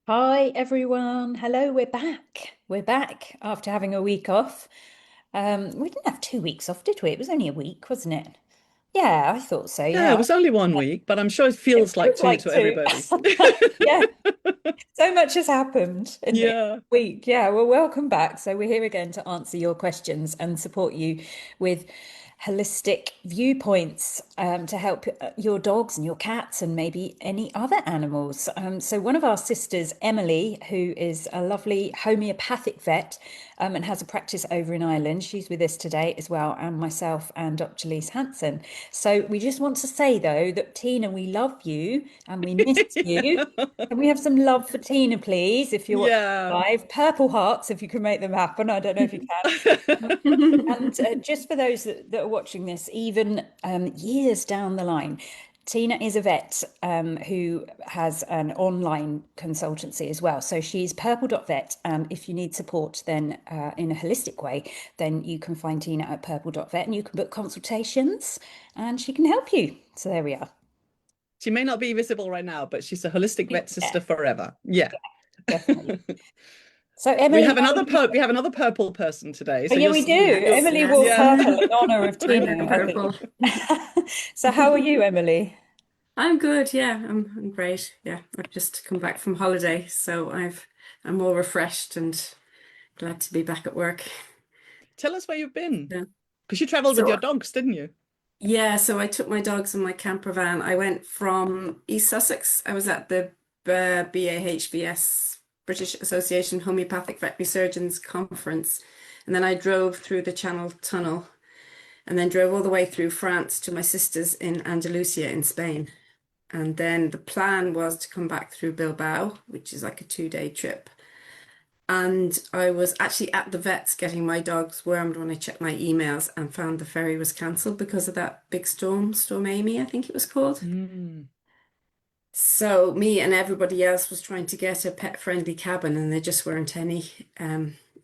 Hi everyone. Hello, we're back. We're back after having a week off. We didn't have 2 weeks off, did we? It was only a week, wasn't it? Yeah, I thought so. Yeah, it Yeah. was only 1 week, but I'm sure it It feels like feels two like to two. everybody. Yeah, so much has happened in a Yeah. week. Yeah, well, welcome back. So we're here again to answer your questions and support you with holistic viewpoints to help your dogs and your cats and maybe any other animals. So one of our sisters, Emily, who is a lovely homeopathic vet and has a practice over in Ireland, she's with us today as well, and myself and Dr Lise. So we just want to say though that Tina, we love you and we miss you. Can we have some love for Tina, please? If you're watching Yeah. live, purple hearts, if you can make them happen. I don't know if you can. And just for those that are watching this, even years down the line, Tina is a vet who has an online consultancy as well. So she's purple.vet. If you need support, then in a holistic way, then you can find Tina at purple.vet and you can book consultations and she can help you. So there we are. She may not be visible right now, but she's a holistic vet Yeah, sister forever. Yeah. definitely. So We Emily, have how are another you? we have another purple person today. Oh, So yeah, we do. you're Yes, Emily wore yes. yeah. purple in honor of I wear Tina, I purple. think. So how are you, Emily? I'm good. Yeah, I'm great. Yeah, I've just come back from holiday, so I'm all refreshed and glad to be back at work. Tell us where you've been. Yeah. Because you traveled with your So dogs, didn't you? so I took my dogs in my camper van. I went from East Sussex. I was at the BAHVS, British Association Homeopathic Veterinary Surgeons Conference, and then I drove through the Channel Tunnel, and then drove all the way through France to my sister's in Andalusia in Spain. And then the plan was to come back through Bilbao, which is like a 2-day trip. And I was actually at the vet's getting my dogs wormed when I checked my emails and found the ferry was cancelled because of that big storm, Storm Amy, I think it was called. Mm. So me and everybody else was trying to get a pet-friendly cabin and there just weren't any.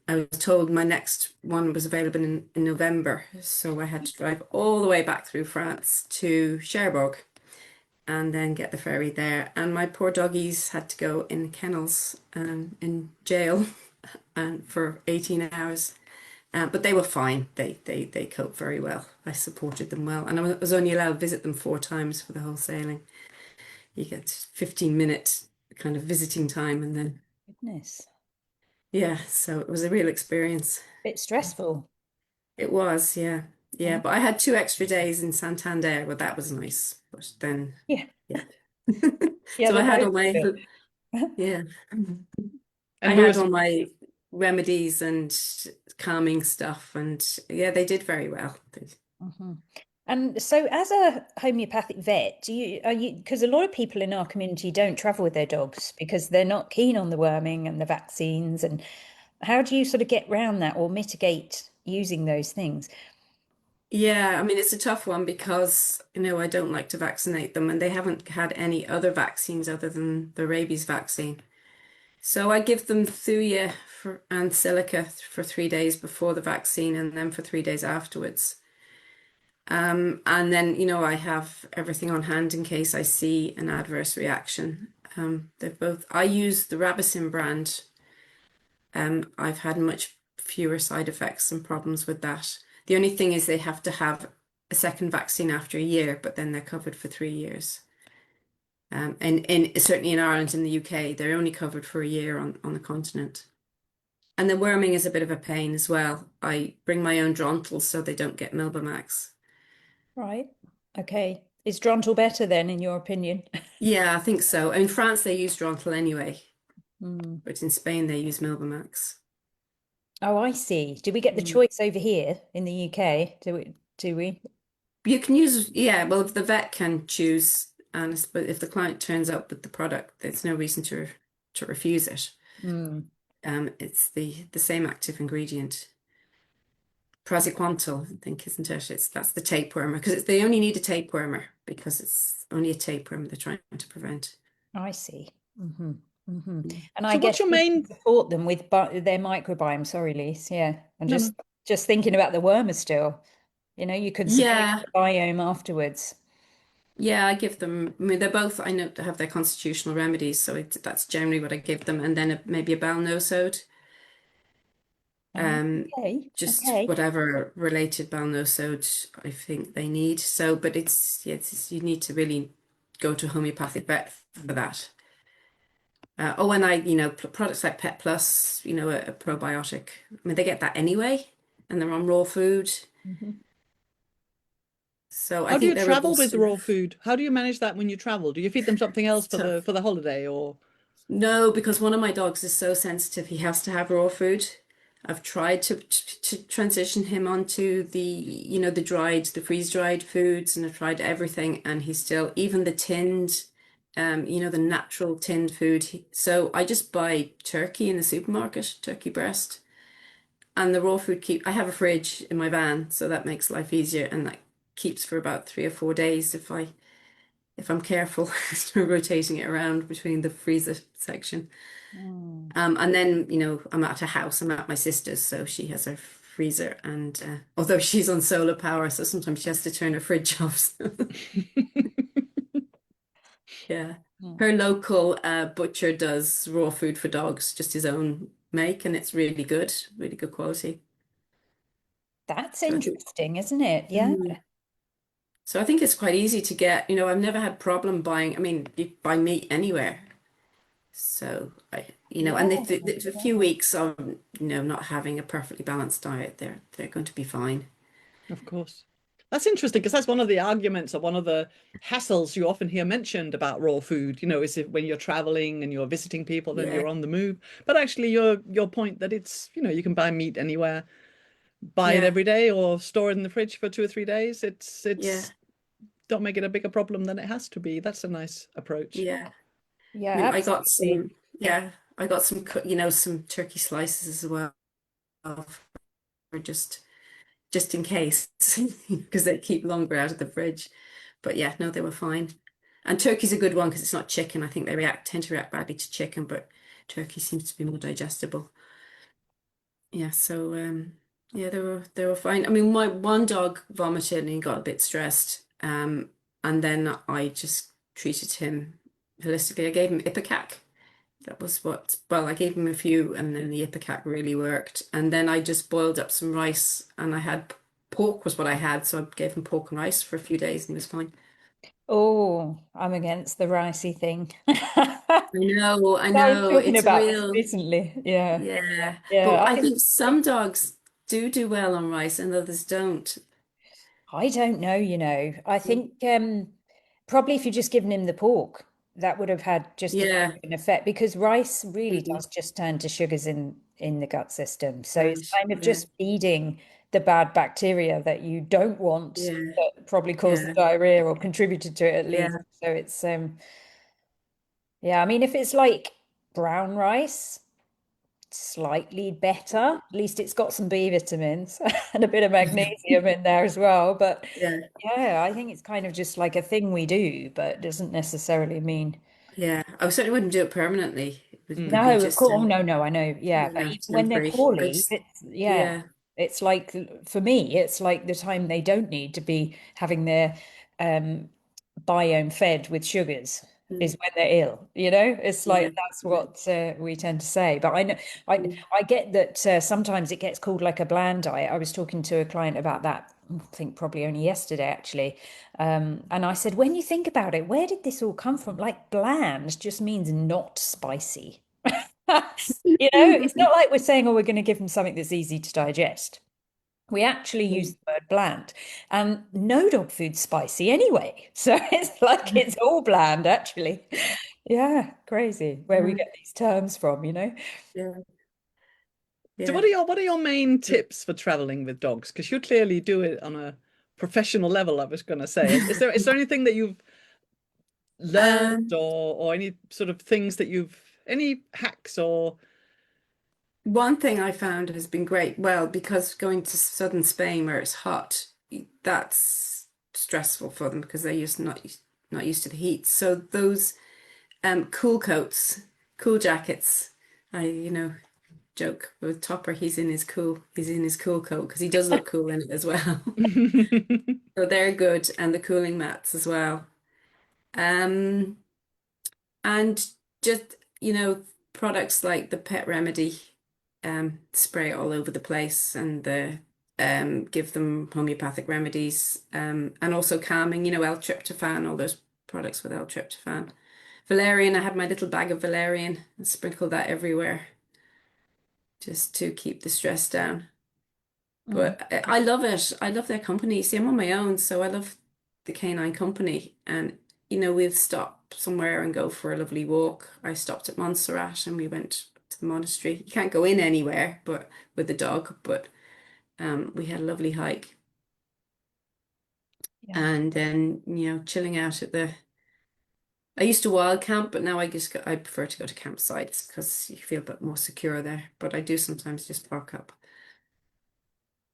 I was told my next one was available in November, so I had to drive all the way back through France to Cherbourg and then get the ferry there. And my poor doggies had to go in kennels in jail and for 18 hours. But they were fine. They coped very well. I supported them well. And I was only allowed to visit them 4 times for the whole sailing. You get 15-minute kind of visiting time and then Goodness, yeah, so it was a real experience. bit stressful. It was, yeah. Yeah, Mm. but I had 2 extra days in Santander, well that was nice. But then Yeah, yeah. yeah, So the I had both all my of yeah. I And had Lewis, all my remedies and calming stuff, and yeah, they did very well. Mhm. And so, as a homeopathic vet, are you, because a lot of people in our community don't travel with their dogs because they're not keen on the worming and the vaccines. And how do you sort of get around that or mitigate using those things? Yeah, I mean, it's a tough one because, I don't like to vaccinate them, and they haven't had any other vaccines other than the rabies vaccine. So I give them Thuja and Silica for 3 days before the vaccine and then for 3 days afterwards. And then, I have everything on hand in case I see an adverse reaction. I use the Rabicin brand. I've had much fewer side effects and problems with that. The only thing is they have to have a second vaccine after a year, but then they're covered for 3 years. And certainly in Ireland and the UK, they're only covered for a year on the continent. And the worming is a bit of a pain as well. I bring my own drontals so they don't get Milbemax. Right. Okay. Is Drontal better then, in your opinion? Yeah, I think so. In France, they use Drontal anyway, Mm. but in Spain, they use Milbemax. Oh, I see. Do we get the Mm. choice over here in the UK? Do we? Do we? You can use, yeah, well, the vet can choose, and but if the client turns up with the product, there's no reason to refuse it. Mm. It's the same active ingredient. Praziquantel, I think, isn't it? That's the tapewormer because they only need a tapewormer because it's only a tapeworm they're trying to prevent. I see. Hmm. Hmm. Mm. And I so guess what's your you can main support them with their microbiome. Sorry, Lise. Yeah, and no, no. just thinking about the wormer still. You can support Yeah, the biome afterwards. Yeah, I give them, I mean, they're both, I know, have their constitutional remedies, so that's generally what I give them. And then maybe a bowel nosode, um, Okay, just okay. whatever related bowel nosode I think they need. So, but yeah, you need to really go to a homeopathic vet for that. Oh, and products like Pet Plus, a probiotic. I mean, they get that anyway, and they're on raw food. Mhm. So I How do think you they're travel with robust the raw enough. food? How do you manage that when you travel? Do you feed them something else It's for the tough. holiday or? No, because one of my dogs is so sensitive, he has to have raw food. I've tried to transition him onto the freeze-dried foods, and I've tried everything, and he's still, even the tinned, the natural tinned food. So I just buy turkey in the supermarket, turkey breast, and the raw food I have a fridge in my van, so that makes life easier, and that keeps for about 3 or 4 days if I'm careful, rotating it around between the freezer section. Mm. And then, I'm at a house, I'm at my sister's, so she has her freezer. And although she's on solar power, so sometimes she has to turn her fridge off. Yeah. Mm. Her local butcher does raw food for dogs, just his own make, and it's really good quality. That's So I think, interesting, isn't it? Yeah. Mm. So I think it's quite easy to get. I've never had problem buying. I mean, you buy meat anywhere. So Yeah. and if a few Yeah. weeks of not having a perfectly balanced diet, they're going to be fine. Of course. That's interesting because that's one of the arguments or one of the hassles you often hear mentioned about raw food, is if when you're traveling and you're visiting people and Yeah, you're on the move. But actually your point that it's, you can buy meat anywhere, buy it yeah, every day or store it in the fridge for 2 or 3 days. yeah, It's don't make it a bigger problem than it has to be. That's a nice approach. yeah. I Yeah, mean, absolutely. I got some, some turkey slices as well, for just in case, because they keep longer out of the fridge. But yeah, no, they were fine. And turkey's a good one because it's not chicken. I think they tend to react badly to chicken, but turkey seems to be more digestible. Yeah, so yeah, they were fine. I mean, my one dog vomited and he got a bit stressed. And then I just treated him holistically. I gave him Ipecac. That was well, I gave him a few and then the Ipecac really worked. And then I just boiled up some rice and I had pork was what I had, so I gave him pork and rice for a few days and he was fine. Oh, I'm against the ricey thing. I I was know, talking it's about this real. recently. Yeah. Yeah. Yeah. But I I think think some dogs do well on rice and others don't. I don't know, I think probably if you're just giving him the pork, that would have had just as Yeah. big an effect because rice really Mm. does just turn to sugars in the gut system. So it's Right. kind of Yeah. just feeding the bad bacteria that you don't want Yeah. that probably caused the Yeah. diarrhea or contributed to it at least. Yeah. So it's yeah, I mean if it's like brown rice, slightly better. At least it's got some B vitamins and a bit of magnesium in there as well. But Yeah. yeah, I think it's kind of just like a thing we do, but doesn't necessarily mean Yeah. I certainly wouldn't do it permanently. It would Mm. be no, of just course. Oh, no, no, I know. Yeah, but no, even when they're temporary. I poorly, just it's yeah, yeah. it's like for me, it's like the time they don't need to be having their um biome fed with sugars is Mm. when they're ill. It's Yeah. like that's Yeah. what we tend to say. But I know Mm. I get that sometimes it gets called like a bland diet. I was talking to a client about that. I think probably only yesterday actually. And I said, when you think about it, where did this all come from? Like bland just means not spicy. It's not like we're saying, oh, we're going to give them something that's easy to digest. We actually use Mm. the word bland, and no dog food's spicy anyway. So it's like it's all bland, actually. Yeah, crazy where we Yeah. get these terms from. Yeah. So Yeah. what are your main tips for traveling with dogs? Because you clearly do it on a professional level, I was going to say. Is there anything that you've learned Um, or any sort of things that any hacks or One thing I found has been great. Well, because going to southern Spain where it's hot, that's stressful for them because they're not used to the heat. So those cool coats, cool jackets. I joke with Topper. He's in his cool coat because he does look cool in it as well. So they're good, and the cooling mats as well. Um, and just, products like the Pet Remedy, spray all over the place, and give them homeopathic remedies, and also calming, L-tryptophan, all those products with L-tryptophan. Valerian, I had my little bag of valerian and sprinkled that everywhere just to keep the stress down. Mm. But I love it. I love their company. See, I'm on my own, so I love the canine company. And, we'd stop somewhere and go for a lovely walk. I stopped at Montserrat and we went to the monastery. You can't go in anywhere but with the dog, but we had a lovely hike. Yeah. And then, chilling out at I used to wild camp, but now I prefer to go to campsites because you feel a bit more secure there. But I do sometimes just park up.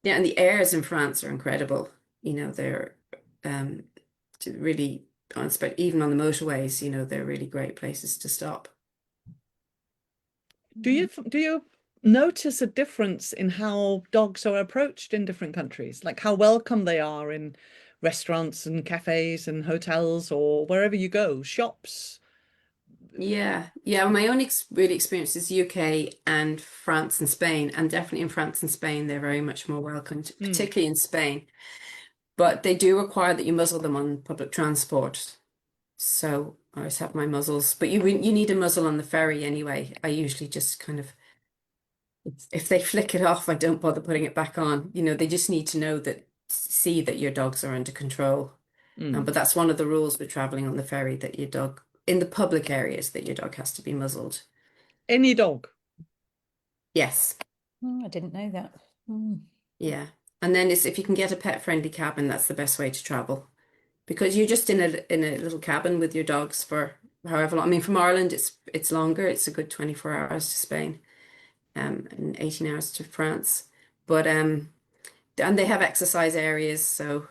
Yeah, and the airs in France are incredible. They're um really even on the motorways, they're really great places to stop. Do you notice a difference in how dogs are approached in different countries? Like how welcome they are in restaurants and cafes and hotels or wherever you go, shops? Yeah, yeah. Well, my own really experience is UK and France and Spain, and definitely in France and Spain, they're very much more welcomed, Mm, particularly in Spain. But they do require that you muzzle them on public transport. So I always have my muzzles, but you need a muzzle on the ferry anyway. I usually just kind of, if they flick it off, I don't bother putting it back on. They just need to know see that your dogs are under control. mm. But that's one of the rules with traveling on the ferry, that your dog, in the public areas, that your dog has to be muzzled. Any dog. Yes. I didn't know that. Mm. Yeah. And then if you can get a pet-friendly cabin, that's the best way to travel. Because you're just in a little cabin with your dogs for however long. I mean, from Ireland, it's longer. It's a good 24 hours to Spain, and 18 hours to France. But and they have exercise areas, so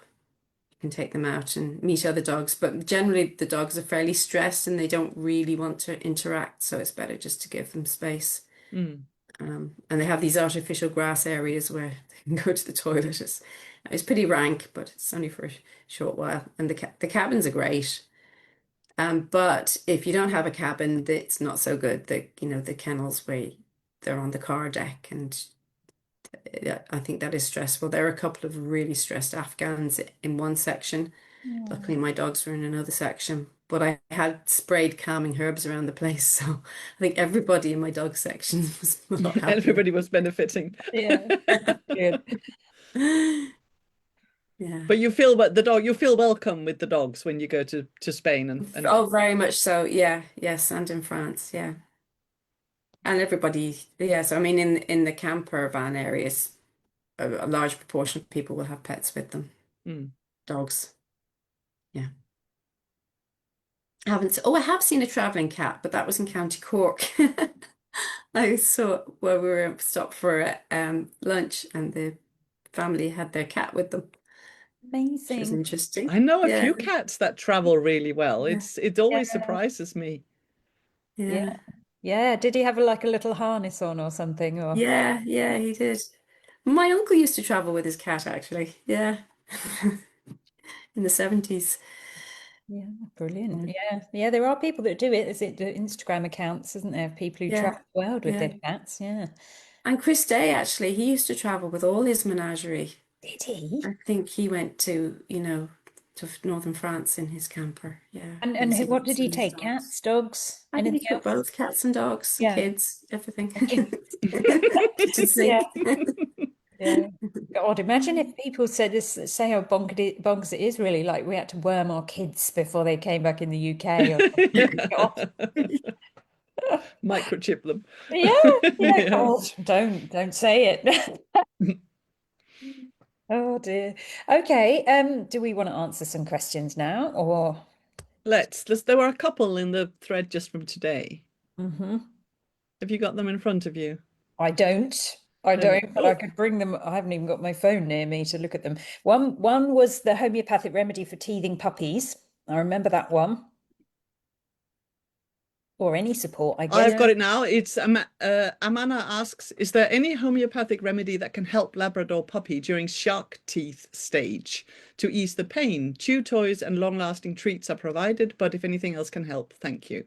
you can take them out and meet other dogs. But generally, the dogs are fairly stressed and they don't really want to interact, so it's better just to give them space. Mm. And they have these artificial grass areas where they can go to the toilet. It's pretty rank, but it's only for a short while. And the cabins are great. But if you don't have a cabin, it's not so good. The kennels where they're on the car deck, and I think that is stressful. There are a couple of really stressed Afghans in one section. Oh. Luckily, my dogs were in another section, but I had sprayed calming herbs around the place, so I think everybody in my dog section was a lot happier. Everybody was benefiting. Yeah, good. Yeah. But you feel welcome with the dogs when you go to Spain and Oh, very much so. Yeah. Yes, and in France. Yeah. And everybody, yeah. So I mean, in the camper van areas, a large proportion of people will have pets with them, mm. dogs. Yeah. I have seen a traveling cat, but that was in County Cork. I saw where we were stopped for lunch, and the family had their cat with them, which was Amazing. interesting. I know a Yeah, few cats that travel really well. yeah, It always Yeah, surprises me. yeah, yeah, yeah. Did he have like a little harness on or something? Or yeah, yeah. He did. My uncle used to travel with his cat, actually. Yeah, in the 70s. yeah, brilliant. Yeah, Yeah, yeah. There are people that do it. Is it the Instagram accounts, isn't there? People who yeah, travel the world with yeah. their cats. Yeah. And Chris Day, actually, he used to travel with all his menagerie. Did he? I think he went to northern France in his camper. Yeah, with And his what did dogs he and his take? dogs. Cats, dogs, I think he anything took else? both cats and dogs and Yeah. kids, everything. Okay. Kitchen Yeah. sink. Yeah. God, imagine if people said this, say how bonkers it is really, like we had to worm our kids before they came back in the UK or something. God. Microchip them. Yeah, yeah, Yeah. God, don't say it. Oh dear. Okay, do we want to answer some questions now or There were a couple in the thread just from today. hmm Have you got them in front of you? I don't. I No. don't, but I Oh, could bring them. I haven't even got my phone near me to look at them. One was the homeopathic remedy for teething puppies. I remember that one. or any support, I I've guess. got it now. It's Amana asks, is there any homeopathic remedy that can help Labrador puppy during shark teeth stage to ease the pain? Chew toys and long-lasting treats are provided, but if anything else can help, thank you.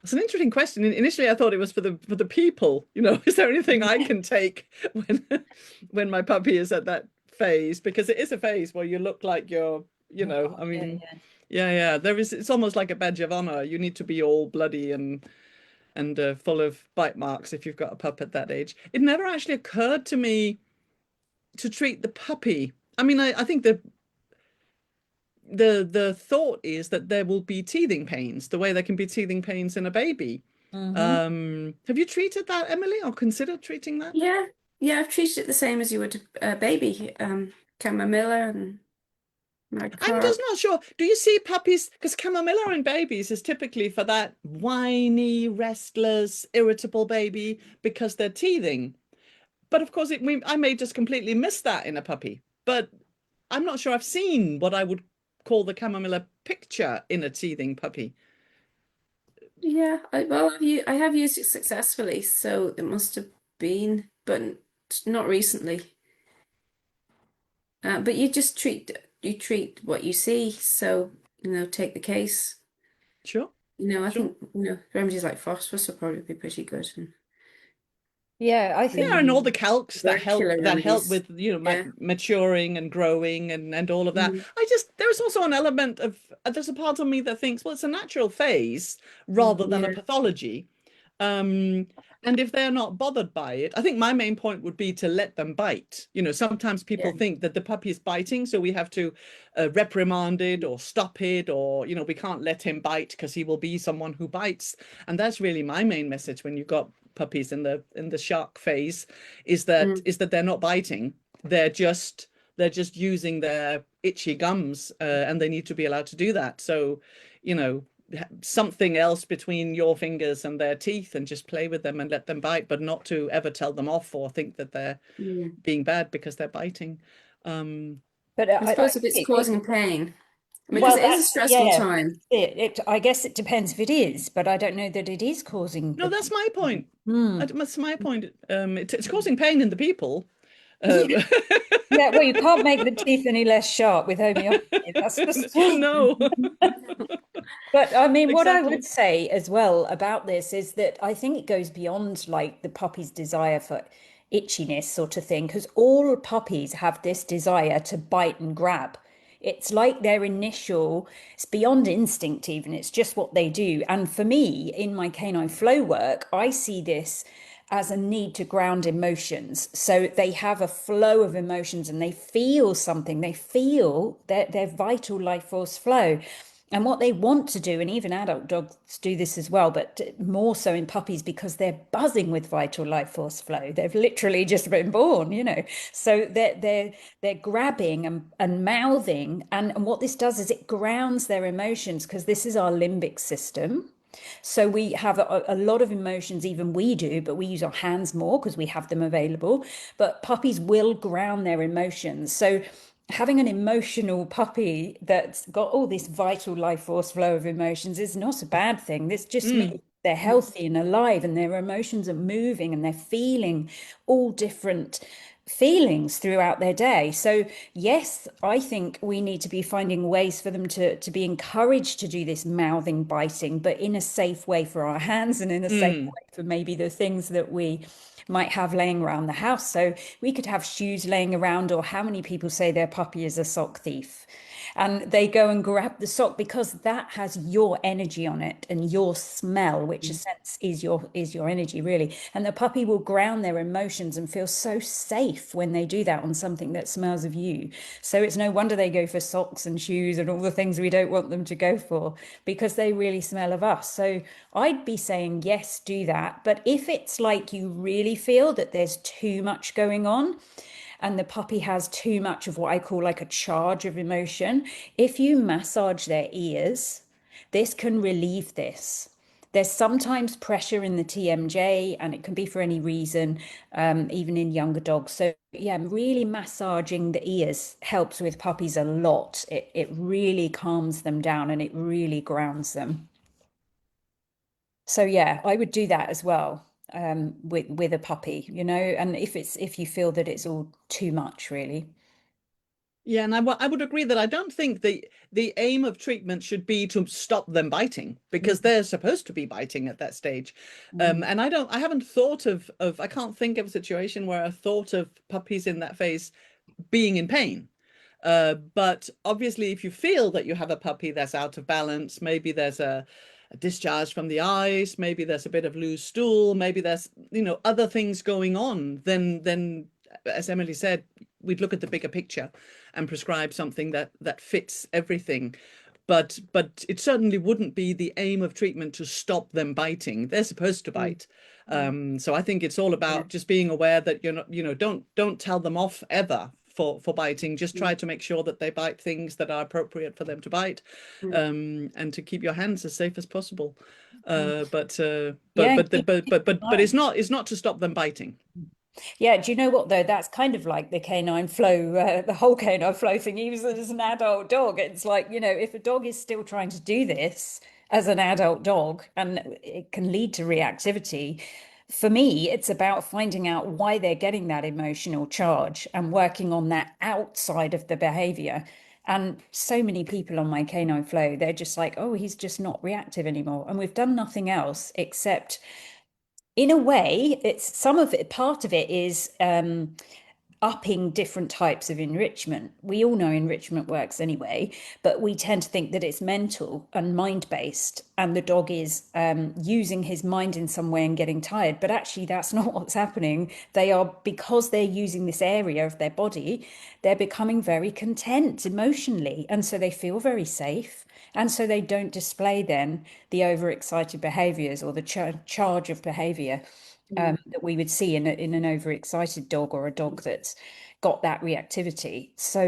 That's an interesting question. Initially, I thought it was for the people. You know, is there anything I can take when when my puppy is at that phase? Because it is a phase where you look like you're, you Oh know, God, I yeah, mean, yeah. yeah. There is. It's almost like a badge of honor. You need to be all bloody and full of bite marks if you've got a pup at that age. It never actually occurred to me to treat the puppy. I mean, I think the thought is that there will be teething pains, the way there can be teething pains in a baby. Hmm. Have you treated that, Emily, or considered treating that? Yeah, yeah, I've treated it the same as you would a baby. Chamomilla and I'm Magcarb. just not sure. Do you see puppies? Because chamomilla in babies is typically for that whiny, restless, irritable baby because they're teething. But of course, I may just completely miss that in a puppy. But I'm not sure I've seen what I would call the chamomilla picture in a teething puppy. Yeah, I have used it successfully, so it must have been, but not recently. But you treat what you see, so take the case. Sure, I sure. think remedies like phosphorus will probably be pretty good, Yeah, I think Yeah, and all the calcs tubercular that help remedies. with, you know, Yeah. maturing and growing and all of that. Mm. There's also an element of there's a part of me that thinks, well, it's a natural phase rather than a Yeah. pathology. Um, and if they're not bothered by it, I think my main point would be to let them bite. You know, sometimes Yeah. people think that the puppy is biting, so we have to reprimand it or stop it, or, you know, we can't let him bite because he will be someone who bites. And that's really my main message when you've got puppies in the shark phase, Mm. is that they're not biting. They're just using their itchy gums, and they need to be allowed to do that. So, you know, something else between your fingers and their teeth and just play with them and let them bite, but not to ever tell them off or think that they're Yeah. being bad because they're biting. Um, but I I suppose if it's think causing pain, I mean, because well, it is a that's stressful yeah. time. I guess it depends if it is, but I don't know that it is causing no, the. that's my point. Hmm. That's my point. It's causing pain in the people. Uh, Yeah, well, you can't make the teeth any less sharp with homeopathy. That's for sure. no, But I mean, what I would exactly. say as well about this is that I think it goes beyond like the puppy's desire for itchiness sort of thing, because all puppies have this desire to bite and grab. It's like their initial, it's beyond instinct even, it's just what they do. And for me, in my canine flow work, I see this as a need to ground emotions. So they have a flow of emotions and they feel something, they feel their vital life force flow. And what they want to do, and even adult dogs do this as well, but more so in puppies because they're buzzing with vital life force flow. They've literally just been born. So they're grabbing and mouthing. And what this does is it grounds their emotions because this is our limbic system. So we have a lot of emotions, even we do, but we use our hands more because we have them available. But puppies will ground their emotions. So having an emotional puppy that's got all this vital life force flow of emotions is not a bad thing. This just means Mm, they're healthy and alive and their emotions are moving and they're feeling all different feelings throughout their day. So yes, I think we need to be finding ways for them to be encouraged to do this mouthing, biting, but in a safe way for our hands and in a safe mm. way for maybe the things that we might have laying around the house. So we could have shoes laying around, or how many people say their puppy is a sock thief? And they go and grab the sock because that has your energy on it and your smell, which in a sense is your energy really. And the puppy will ground their emotions and feel so safe when they do that on something that smells of you. So it's no wonder they go for socks and shoes and all the things we don't want them to go for because they really smell of us. So I'd be saying yes, do that. But if it's like you really feel that there's too much going on, and the puppy has too much of what I call like a charge of emotion, if you massage their ears, this can relieve this. There's sometimes pressure in the TMJ, and it can be for any reason, even in younger dogs. So, yeah, really massaging the ears helps with puppies a lot. It really calms them down and it really grounds them. So yeah, I would do that as well, with a puppy, you know, and if you feel that it's all too much, really. Yeah, and I would agree that I don't think the aim of treatment should be to stop them biting because Mm, they're supposed to be biting at that stage. mm, And I haven't thought of I can't think of a situation where I thought of puppies in that phase being in pain. But obviously, if you feel that you have a puppy that's out of balance, maybe there's a discharge from the eyes, maybe there's a bit of loose stool, maybe there's, other things going on, then as Emily said, we'd look at the bigger picture and prescribe something that fits everything. But it certainly wouldn't be the aim of treatment to stop them biting. They're supposed to mm, bite. So I think it's all yeah. about just being aware that you're not, don't tell them off ever for biting. Just Mm, try to make sure that they bite things that are appropriate for them to bite, mm, and to keep your hands as safe as possible. mm. But Yeah, but keep but an it's not to stop them biting. Yeah, do you know what though? That's kind of like the canine flow, the whole canine flow thing, even as an adult dog. It's like, you know, if a dog is still trying to do this as an adult dog and it can lead to reactivity, for me, it's about finding out why they're getting that emotional charge and working on that outside of the behavior. And so many people on my canine flow, they're just like, oh, he's just not reactive anymore. And we've done nothing else except in a way, it's some of it, part of it is upping different types of enrichment. We all know enrichment works anyway, but we tend to think that it's mental and mind based, and the dog is using his mind in some way and getting tired. But actually, that's not what's happening. They are, because they're using this area of their body, they're becoming very content emotionally. And so they feel very safe. And so they don't display then the overexcited behaviors or the charge of behavior Mm. that we would see in an overexcited dog or a dog that's got that reactivity. So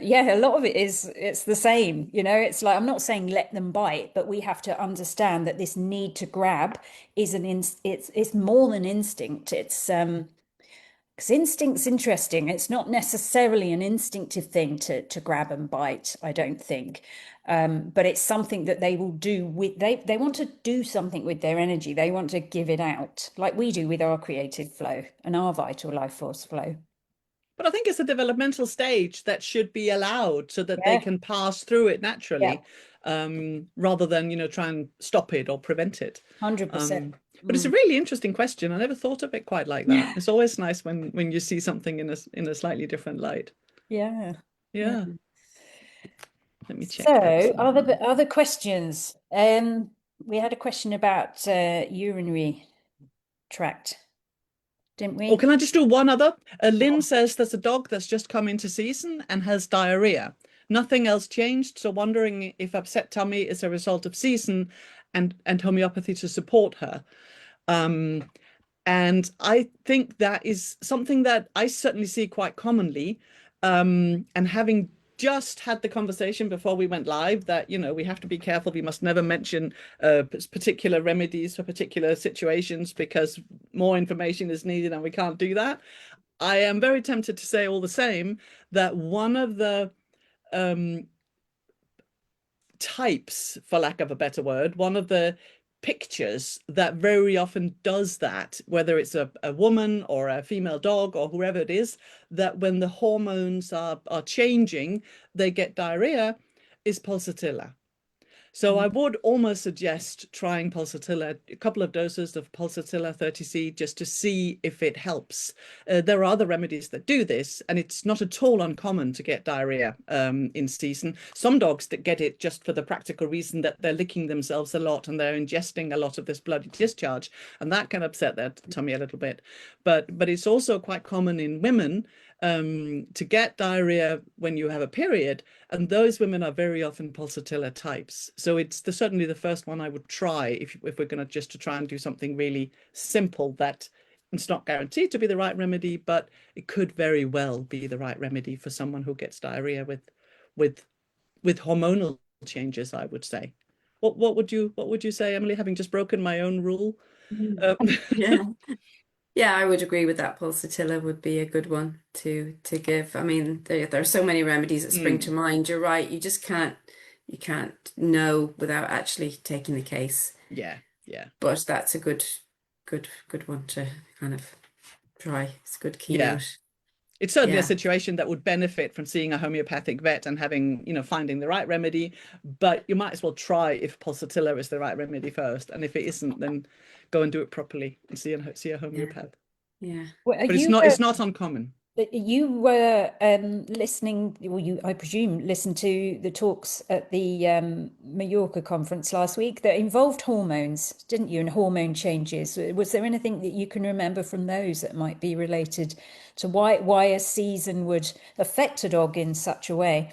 yeah, a lot of it is it's the same. You know, it's like I'm not saying let them bite, but we have to understand that this need to grab is it's more than instinct. It's because instinct's interesting. It's not necessarily an instinctive thing to grab and bite, I don't think. But it's something that they will do with they want to do something with their energy. They want to give it out, like we do with our creative flow and our vital life force flow. But I think it's a developmental stage that should be allowed so that they Yeah, can pass through it yeah, naturally, rather than, try and stop it or prevent it. 100%. Um, but it's a Mm. really interesting question. I never thought of it quite like that. It's always nice when you see something in a slightly different light. Yeah, yeah. Yeah, let me check that. So other questions. We had a question about urinary tract, didn't Or we? can I just do one other? Lynn says there's a dog that's just come into season and has diarrhea. Nothing else changed, so wondering if upset tummy is a result of season and homeopathy to support her. Um, and I think that is something that I certainly see quite commonly. And having just had the conversation before we went live that, we have to be careful. We must never mention particular remedies for particular situations because more information is needed and we can't do that. I am very tempted to say all the same that one of the um, types, for lack of a better word, one of the pictures that very often does that, whether it's a woman or a female dog or whoever it is, that when the hormones are changing, they get diarrhea, is pulsatilla. So I would almost suggest trying pulsatilla, a couple of doses of pulsatilla 30C just to see if it helps. There are other remedies that do this, and it's not at all uncommon to get diarrhea in season. Some dogs that get it just for the practical reason that they're licking themselves a lot and they're ingesting a lot of this bloody discharge, and that can upset their tummy a little bit. But it's also quite common in women to get diarrhea when you have a period, and those women are very often pulsatilla types. So it's certainly the first one I would try if we're going to try and do something really simple that it's not guaranteed to be the right remedy, but it could very well be the right remedy for someone who gets diarrhea with hormonal changes, I would say. What would you say, Emily, having just broken my own rule? Mm. Um, Yeah. Yeah, I would agree with that. Pulsatilla would be a good one to give. I mean, there are so many remedies that spring to mm, mind. You're right. You can't know without actually taking the case. yeah, Yeah. But that's a good one to kind of try. It's a good Yeah. keynote. It's certainly a Yeah. situation that would benefit from seeing a homeopathic vet and having, finding the right remedy. But you might as well try if pulsatilla is the right remedy first. And if it isn't, then go and do it properly and see a Yeah. homeopath. Yeah. Well, But it's not uncommon. you were listening, well, I presume, listened to the talks at the Mallorca conference last week that involved hormones, didn't you, and hormone changes. Was there anything that you can remember from those that might be related to why a season would affect a dog in such a way?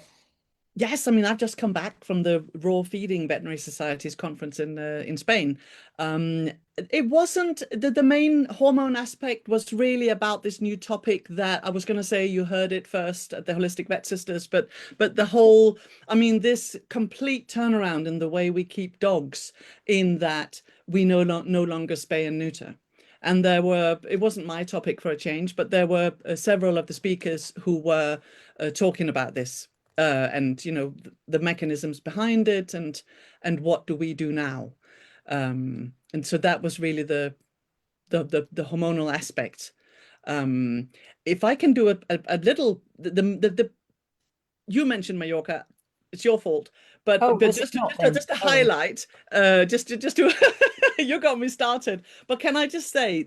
Yes, I mean, I've just come back from the Raw Feeding Veterinary Society's conference in Spain. It wasn't the main hormone aspect was really about this new topic that I was going to say you heard it first at the Holistic Vet Sisters, but the whole, I mean, this complete turnaround in the way we keep dogs, in that we no longer spay and neuter. And it wasn't my topic for a change, but there were several of the speakers who were talking about this. And the mechanisms behind it, and what do we do now? And so that was really the hormonal aspect. If I can do a little, you mentioned Mallorca, it's your fault, but Oh, was it just not then? to Sorry. highlight, just to you got me started. But can I just say,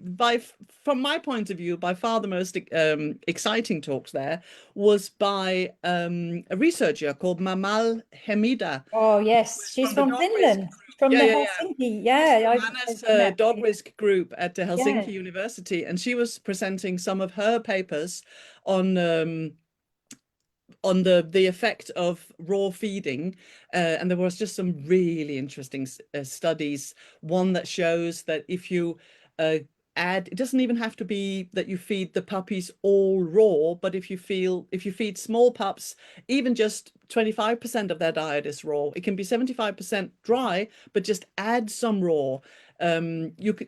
from my point of view, by far the most exciting talks there was by a researcher called Mamal Hemida, Oh, who yes, is she's from the from dog risk Finland, group. from Yeah, the yeah, yeah. Helsinki. She's Yeah, from I've Hannah's met. dog risk group at the Yeah. Helsinki University, and she was presenting some of her papers on the effect of raw feeding, and there was just some really interesting studies. One that shows that if you add, it doesn't even have to be that you feed the puppies all raw, but if you feed small pups, even just 25% of their diet is raw. It can be 75% dry, but just add some raw.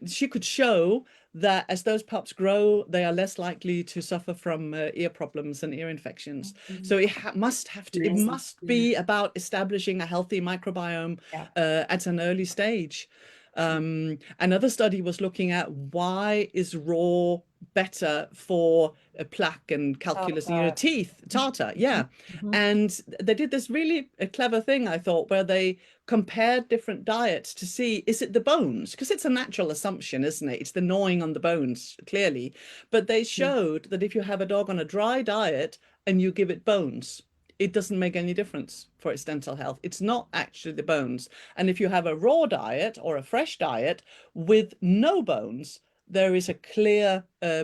She could show that as those pups grow, they are less likely to suffer from ear problems and ear infections. So it Amazing. must Yeah. be about establishing a healthy microbiome Yeah. at an early stage. Another study was looking at why is raw better for plaque and calculus in your Tartar. teeth, tartar, yeah. Mhm. And they did this really clever thing, I thought, where they compared different diets to see, is it the bones? Because it's a natural assumption, isn't it? It's the gnawing on the bones, clearly. But they showed that if you have a dog on a dry diet and you give it bones, it doesn't make any difference for its dental health. It's not actually the bones. And if you have a raw diet or a fresh diet with no bones, there is a clear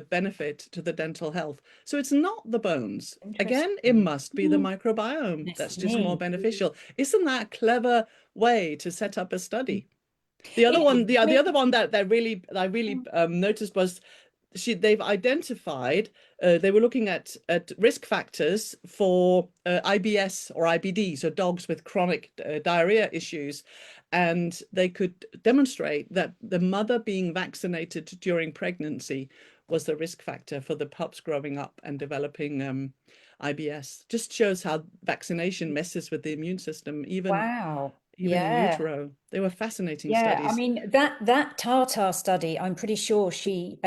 benefit to the dental health. So it's not the bones. Again, it Interesting. must be the microbiome Goodness that's just more me. beneficial. Isn't that a clever way to set up a study? The other It one, is. I the mean, other one that I really noticed was they've identified, they were looking at risk factors for IBS or IBD, so dogs with chronic diarrhea issues, and they could demonstrate that the mother being vaccinated during pregnancy was the risk factor for the pups growing up and developing IBS. Just shows how vaccination messes with the immune system, even wow. in Yeah. utero. They were fascinating Yeah, I studies. mean that Tartar study, I'm pretty sure she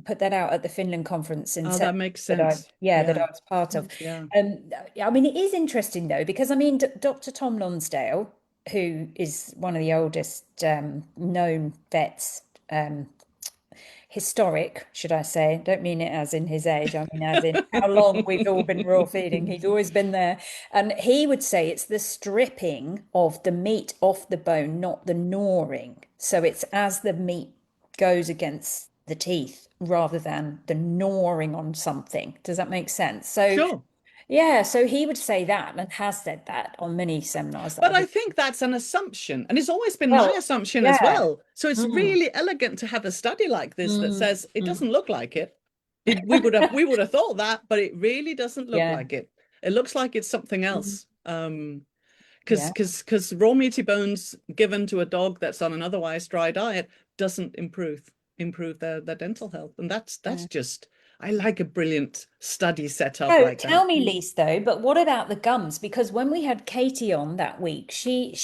put that out at the Finland conference in Oh, that September makes that sense. that I Yeah, was part of. yeah. I mean it is interesting though because I mean Dr. Tom Lonsdale, who is one of the oldest known vets, historic, should I say? Don't mean it as in his age, I mean as in how long we've all been raw feeding. He's always been there. And he would say it's the stripping of the meat off the bone, not the gnawing. So it's as the meat goes against the teeth rather than the gnawing on something. Does that make sense? So, Sure. yeah, so he would say that and has said that on many seminars that But I've I been. think that's an assumption, and it's always been my Well, assumption as yeah. well. So it's Mm, really elegant to have a study like this that mm, says it mm. doesn't look like it. We would have thought that, but it really doesn't look Yeah. like it. It looks like it's something Mm, else. yeah. Because raw meaty bones given to a dog that's on an otherwise dry diet doesn't improve their dental health, and that's Yeah. just, I like a brilliant study set up Oh, like tell that. me, Lise, though, but what about the gums? Because when we had Katie on that week, she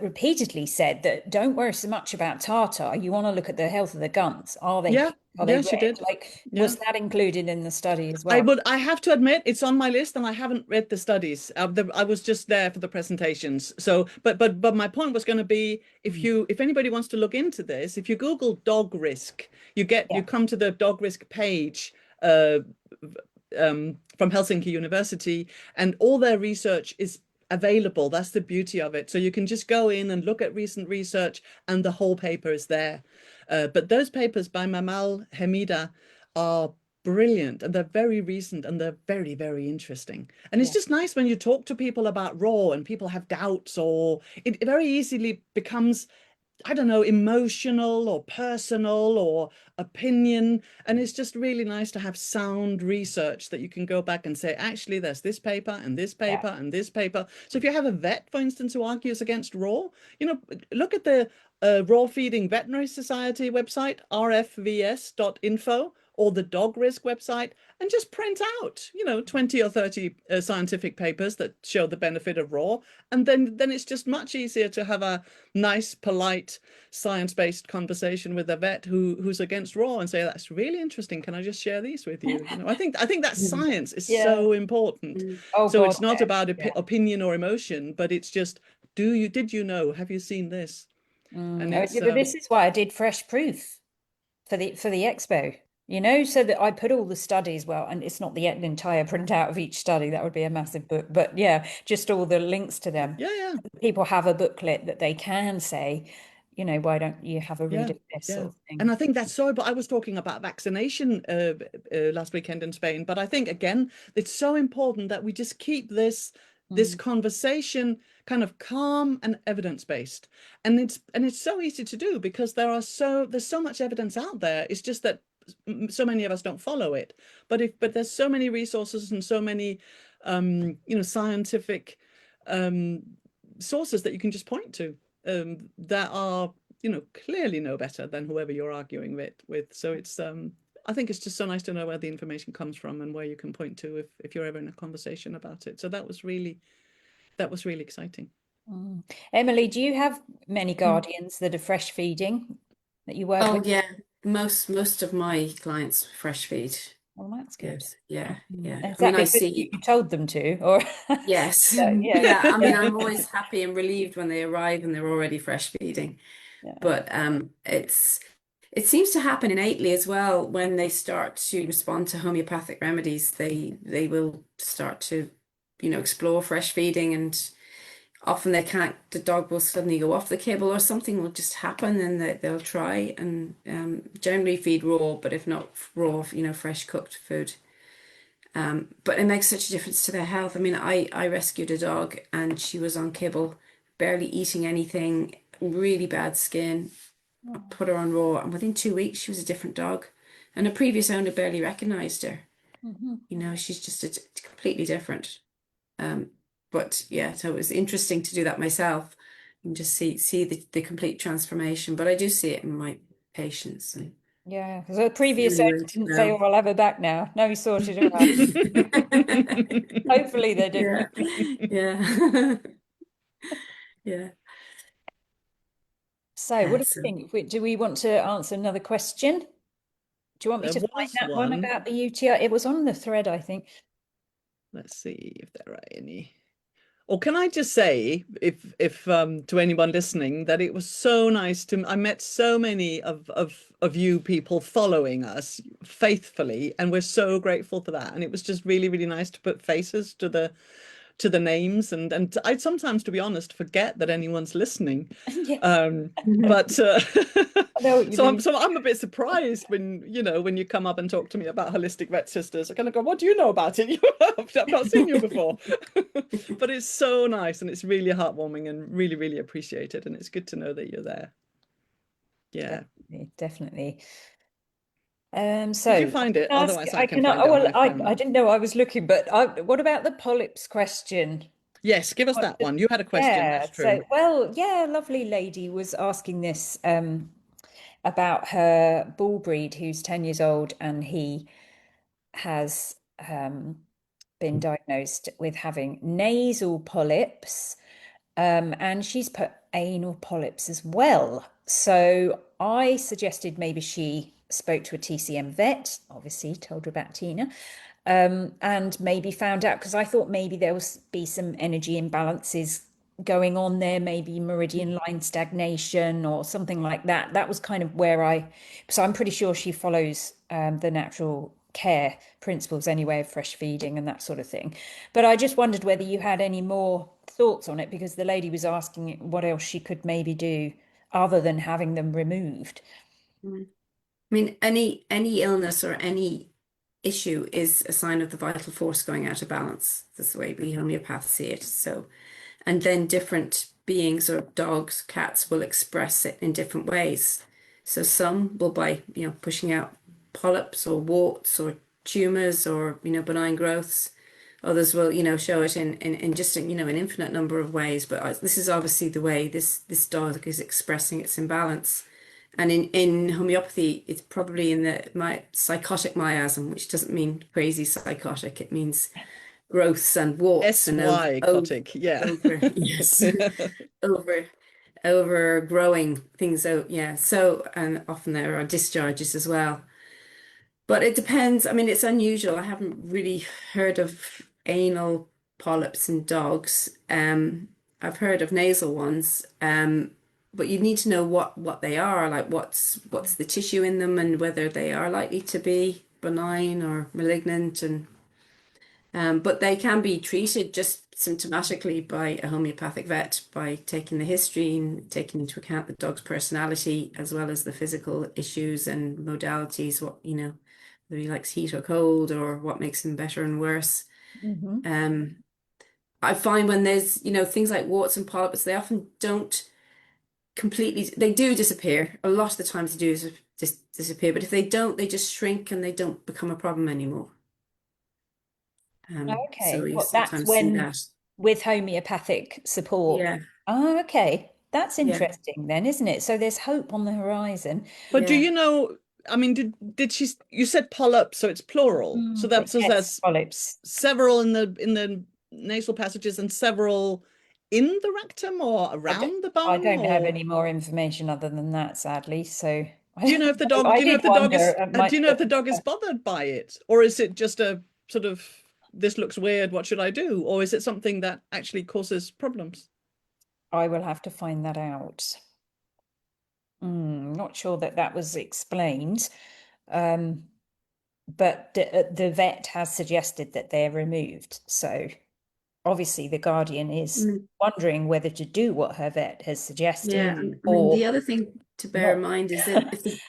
repeatedly said that don't worry so much about tartar. You want to look at the health of the gums. Yeah, Are they yeah, she red? did. Like, Yeah. was that included in the study as I well? would, I have to admit, it's on my list, and I haven't read the studies. I was just there for the presentations. So, but my point was going to be, Mm, if anybody wants to look into this, if you Google dog risk, you yeah, come to the dog risk page uh, from Helsinki University, and all their research is available. That's the beauty of it. So you can just go in and look at recent research, and the whole paper is there. But those papers by Mamal Hamida are brilliant, and they're very recent, and they're very, very interesting. And it's yeah, just nice when you talk to people about raw and people have doubts, or it very easily becomes, I don't know, emotional or personal or opinion. And it's just really nice to have sound research that you can go back and say, actually, there's this paper and this yeah. paper and this paper. So if you have a vet, for instance, who argues against raw, look at the Raw Feeding Veterinary Society website, rfvs.info, or the dog risk website, and just print out 20 or 30 scientific papers that show the benefit of raw. And then it's just much easier to have a nice, polite, science-based conversation with a vet who's against raw, and say, that's really interesting, can I just share these with you? I think that Mm, science is Yeah. so important. mm. Oh So God, it's not about yeah. opinion or emotion, but it's just, did you know, have you seen this? And Oh, it's yeah, but this is why I did fresh proof for the expo, so that I put all the studies, well, and it's not the entire printout of each study, that would be a massive book, but yeah, just all the links to them. yeah, yeah. People have a booklet that they can say, why don't you have a read Yeah, of this yeah. sort of And thing. I think that's so, but I was talking about vaccination last weekend in Spain. But I think, again, it's so important that we just keep this Mm, conversation kind of calm and evidence-based. And it's so easy to do because there's so much evidence out there. It's just that so many of us don't follow it. But there's so many resources and so many scientific um sources that you can just point to that are clearly know better than whoever you're arguing with. So it's I think it's just so nice to know where the information comes from and where you can point to if you're ever in a conversation about it. So that was really exciting. mm. Emily, do you have many Mm. guardians that are fresh feeding that you work Oh with? yeah, most of my clients fresh feed. Well, that's good. Yes, yeah, Mm. yeah. Is I mean, that I because see. you told them to, or Yes, yeah, yeah. I mean, I'm yeah, always happy and relieved when they arrive and they're already fresh feeding. yeah. But it seems to happen innately as well when they start to respond to homeopathic remedies. They will start to, explore fresh feeding, and often they can't. The dog will suddenly go off the kibble, or something will just happen, and they'll try and generally feed raw, but if not raw, fresh cooked food. But it makes such a difference to their health. I mean, I rescued a dog and she was on kibble, barely eating anything, really bad skin. I Oh, put her on raw, and within 2 weeks, she was a different dog. And her previous owner barely recognized her. mhm. She's just completely different. Um, but yeah, so it was interesting to do that myself and just see the complete transformation. But I do see it in my patients, and Yeah, because the it's the previous only owner way to didn't say, know. "Oh, I'll have her back now." No, he sorted her out. Hopefully they didn't. Yeah, yeah, yeah. So, what do you So think? Do we want to answer another question? Do you want me There to find was that one one. about the UTI? It was on the thread, I think. Let's see if there are any. Or can I just say, if to anyone listening, that it was so nice I met so many of you people following us faithfully, and we're so grateful for that. And it was just really, really nice to put faces to the names, and I sometimes, to be honest, forget that anyone's listening. Yeah, But I know what you so I'm mean. so I'm a bit surprised when you come up and talk to me about Holistic Vet Sisters. I kind of go, what do you know about it? I've not seen you before. But it's so nice, and it's really heartwarming and really, really appreciated. And it's good to know that you're there. Yeah. Definitely, definitely. Did you So find it? ask, Otherwise, I I can can, find oh, it on well, my I phone. didn't know I was looking, but what about the polyps question? Yes, give us What that one. You had a question, Yeah, that's true. so, well, yeah, a lovely lady was asking this about her bull breed who's 10 years old, and he has been diagnosed with having nasal polyps, and she's put anal polyps as well. So I suggested maybe she spoke to a TCM vet, obviously told her about Tina, and maybe found out, because I thought maybe there will be some energy imbalances going on there, maybe meridian line stagnation or something like that. That was kind of so I'm pretty sure she follows the natural care principles anyway of fresh feeding and that sort of thing. But I just wondered whether you had any more thoughts on it, because the lady was asking what else she could maybe do other than having them removed. Mm. I mean, any illness or any issue is a sign of the vital force going out of balance. That's the way we homeopaths see it. So, and then different beings or dogs, cats will express it in different ways. So some will by, pushing out polyps or warts or tumors or, benign growths. Others will, show it in just, an infinite number of ways. But this is obviously the way this dog is expressing its imbalance. And in homeopathy, it's probably in the psychotic miasm, which doesn't mean crazy psychotic. It means growths and warts and Psychotic, yeah. yes, over overgrowing things. So yeah, so and often there are discharges as well. But it depends. I mean, it's unusual. I haven't really heard of anal polyps in dogs. I've heard of nasal ones. But you need to know what they are, like what's the tissue in them and whether they are likely to be benign or malignant. And but they can be treated just symptomatically by a homeopathic vet by taking the history and taking into account the dog's personality as well as the physical issues and modalities, whether he likes heat or cold or what makes him better and worse. Mm-hmm. I find when there's, things like warts and polyps, they often don't completely, they do disappear. A lot of the times they do just disappear, but if they don't, they just shrink and they don't become a problem anymore. So Okay, you well, that's sometimes see when that. with homeopathic support. Yeah, Oh, okay. That's yeah, interesting then, isn't it? So there's hope on the horizon. But do yeah. you know, I mean, did she, you said polyps, so it's plural. So But yes, there's polyps. several in the nasal passages and several in the rectum or I don't, around the I bone, don't have or any more information other than that, sadly. So I do you know don't if the know. dog, I do you know if did the dog wonder. is, do you know if the dog is bothered by it? Or is it just a sort of, this looks weird, what should I do? Or is it something that actually causes problems? I will have to find that out. Not sure that that was explained. Um, but the vet has suggested that they're removed. So obviously the guardian is Mm, wondering whether to do what her vet has suggested yeah. Mm. I mean, the or other thing to bear in not. mind is that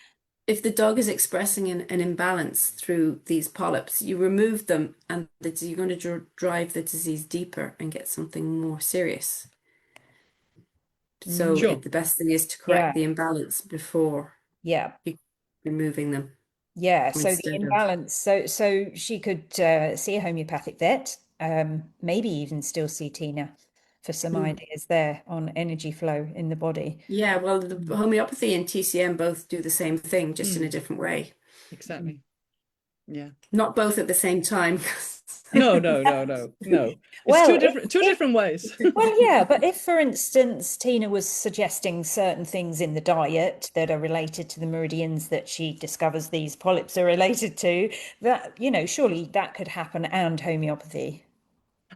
if the dog is expressing an imbalance through these polyps, you remove them and you're going to drive the disease deeper and get something more serious. So Sure. the best thing is to Yeah, correct the imbalance before yeah. you removing them Yeah, so the instead of. imbalance, so she could see a homeopathic vet, maybe even still see Tina for some Mm. ideas there on energy flow in the body. Yeah, well, the homeopathy and TCM both do the same thing, just in a Mm, different way. exactly. Yeah. Not both at the same time. No, no, no, no, no. It's Well, two if different ways. well, yeah, but if, for instance, Tina was suggesting certain things in the diet that are related to the meridians that she discovers these polyps are related to, that, surely that could happen and homeopathy.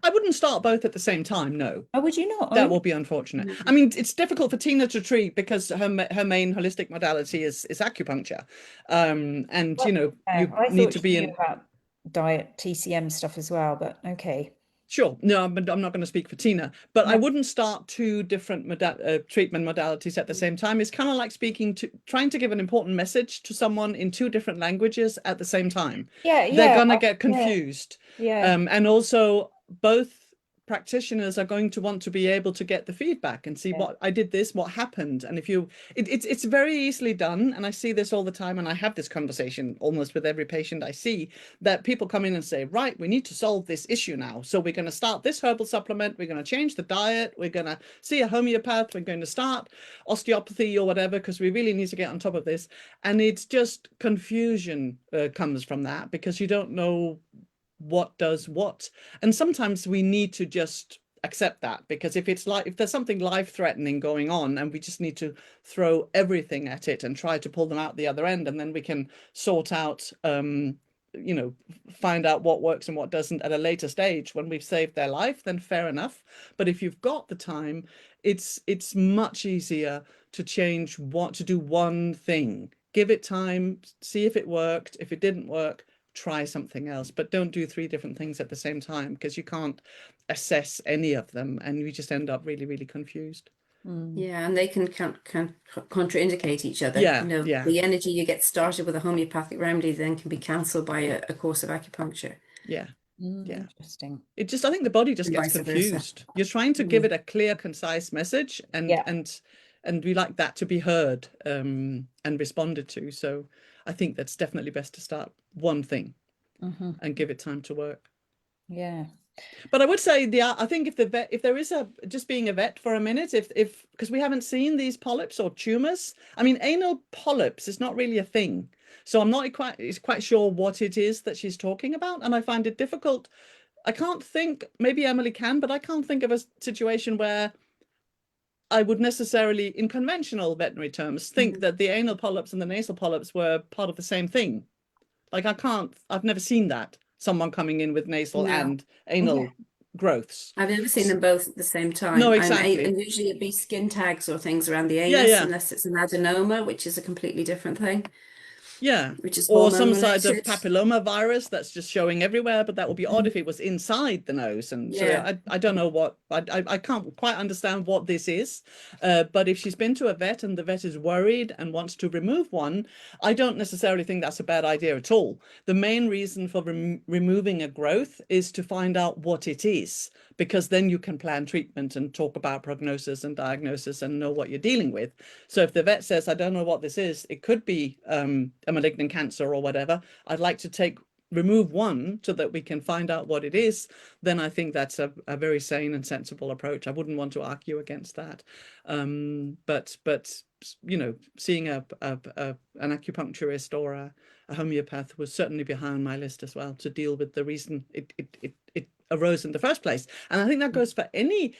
I wouldn't start both at the same time, no. Oh, would you not? That Oh, will be unfortunate. I Mm. mean, it's difficult for Tina to treat because her main holistic modality is acupuncture. And well, you I need thought to she be knew in. about diet TCM stuff as well, but okay. Sure, no, I'm not going to speak for Tina, but I No. wouldn't start two different treatment modalities at the same time. It's kind of like trying to give an important message to someone in two different languages at the same time. Yeah, They're yeah, gonna get yeah, confused, yeah, and also both practitioners are going to want to be able to get the feedback and see yeah. what I did this, what happened, and if you, it's very easily done, and I see this all the time, and I have this conversation almost with every patient I see, that people come in and say, right, we need to solve this issue now. So we're going to start this herbal supplement. We're going to change the diet. We're going to see a homeopath. We're going to start osteopathy or whatever, because we really need to get on top of this. And it's just confusion comes from that because you don't know what does what. And sometimes we need to just accept that, because if there's something life-threatening going on and we just need to throw everything at it and try to pull them out the other end, and then we can sort out find out what works and what doesn't at a later stage when we've saved their life, then fair enough. But if you've got the time, it's much easier to do one thing. Give it time, see if it worked. If it didn't work, try something else, but don't do 3 different things at the same time, because you can't assess any of them and you just end up really, really confused. Yeah, and they can contraindicate each other. Yeah, You know, yeah. the energy you get started with a homeopathic remedy then can be cancelled by a course of acupuncture. Yeah. Yeah. Interesting. I think the body just And gets vice versa. confused. You're trying to give it a clear, concise message, and Yeah. and we like that to be heard and responded to. So I think that's definitely best to start one thing and give it time to work. Yeah. But I would say I think if there is just being a vet for a minute, if because we haven't seen these polyps or tumors. I mean, anal polyps is not really a thing. So I'm not quite sure what it is that she's talking about, and I find it difficult. I can't think, maybe Emily can, but I can't think of a situation where I would necessarily, in conventional veterinary terms, think that the anal polyps and the nasal polyps were part of the same thing. Like I've never seen that. Someone coming in with nasal and anal growths. I've never seen them both at the same time. No, exactly. And usually it'd be skin tags or things around the Yeah, anus, yeah. unless it's an adenoma, which is a completely different thing. Yeah, which is or hormone some side of related. papilloma virus that's just showing everywhere, but that would be odd if it was inside the nose. And so Yeah. I don't know what, I can't quite understand what this is. But if she's been to a vet and the vet is worried and wants to remove one, I don't necessarily think that's a bad idea at all. The main reason for removing a growth is to find out what it is, because then you can plan treatment and talk about prognosis and diagnosis and know what you're dealing with. So if the vet says, I don't know what this is, it could be a malignant cancer or whatever, I'd like to remove one so that we can find out what it is, then I think that's a very sane and sensible approach. I wouldn't want to argue against that. But you know, seeing an acupuncturist or a homeopath was certainly behind my list as well, to deal with the reason it arose in the first place. And I think that goes for any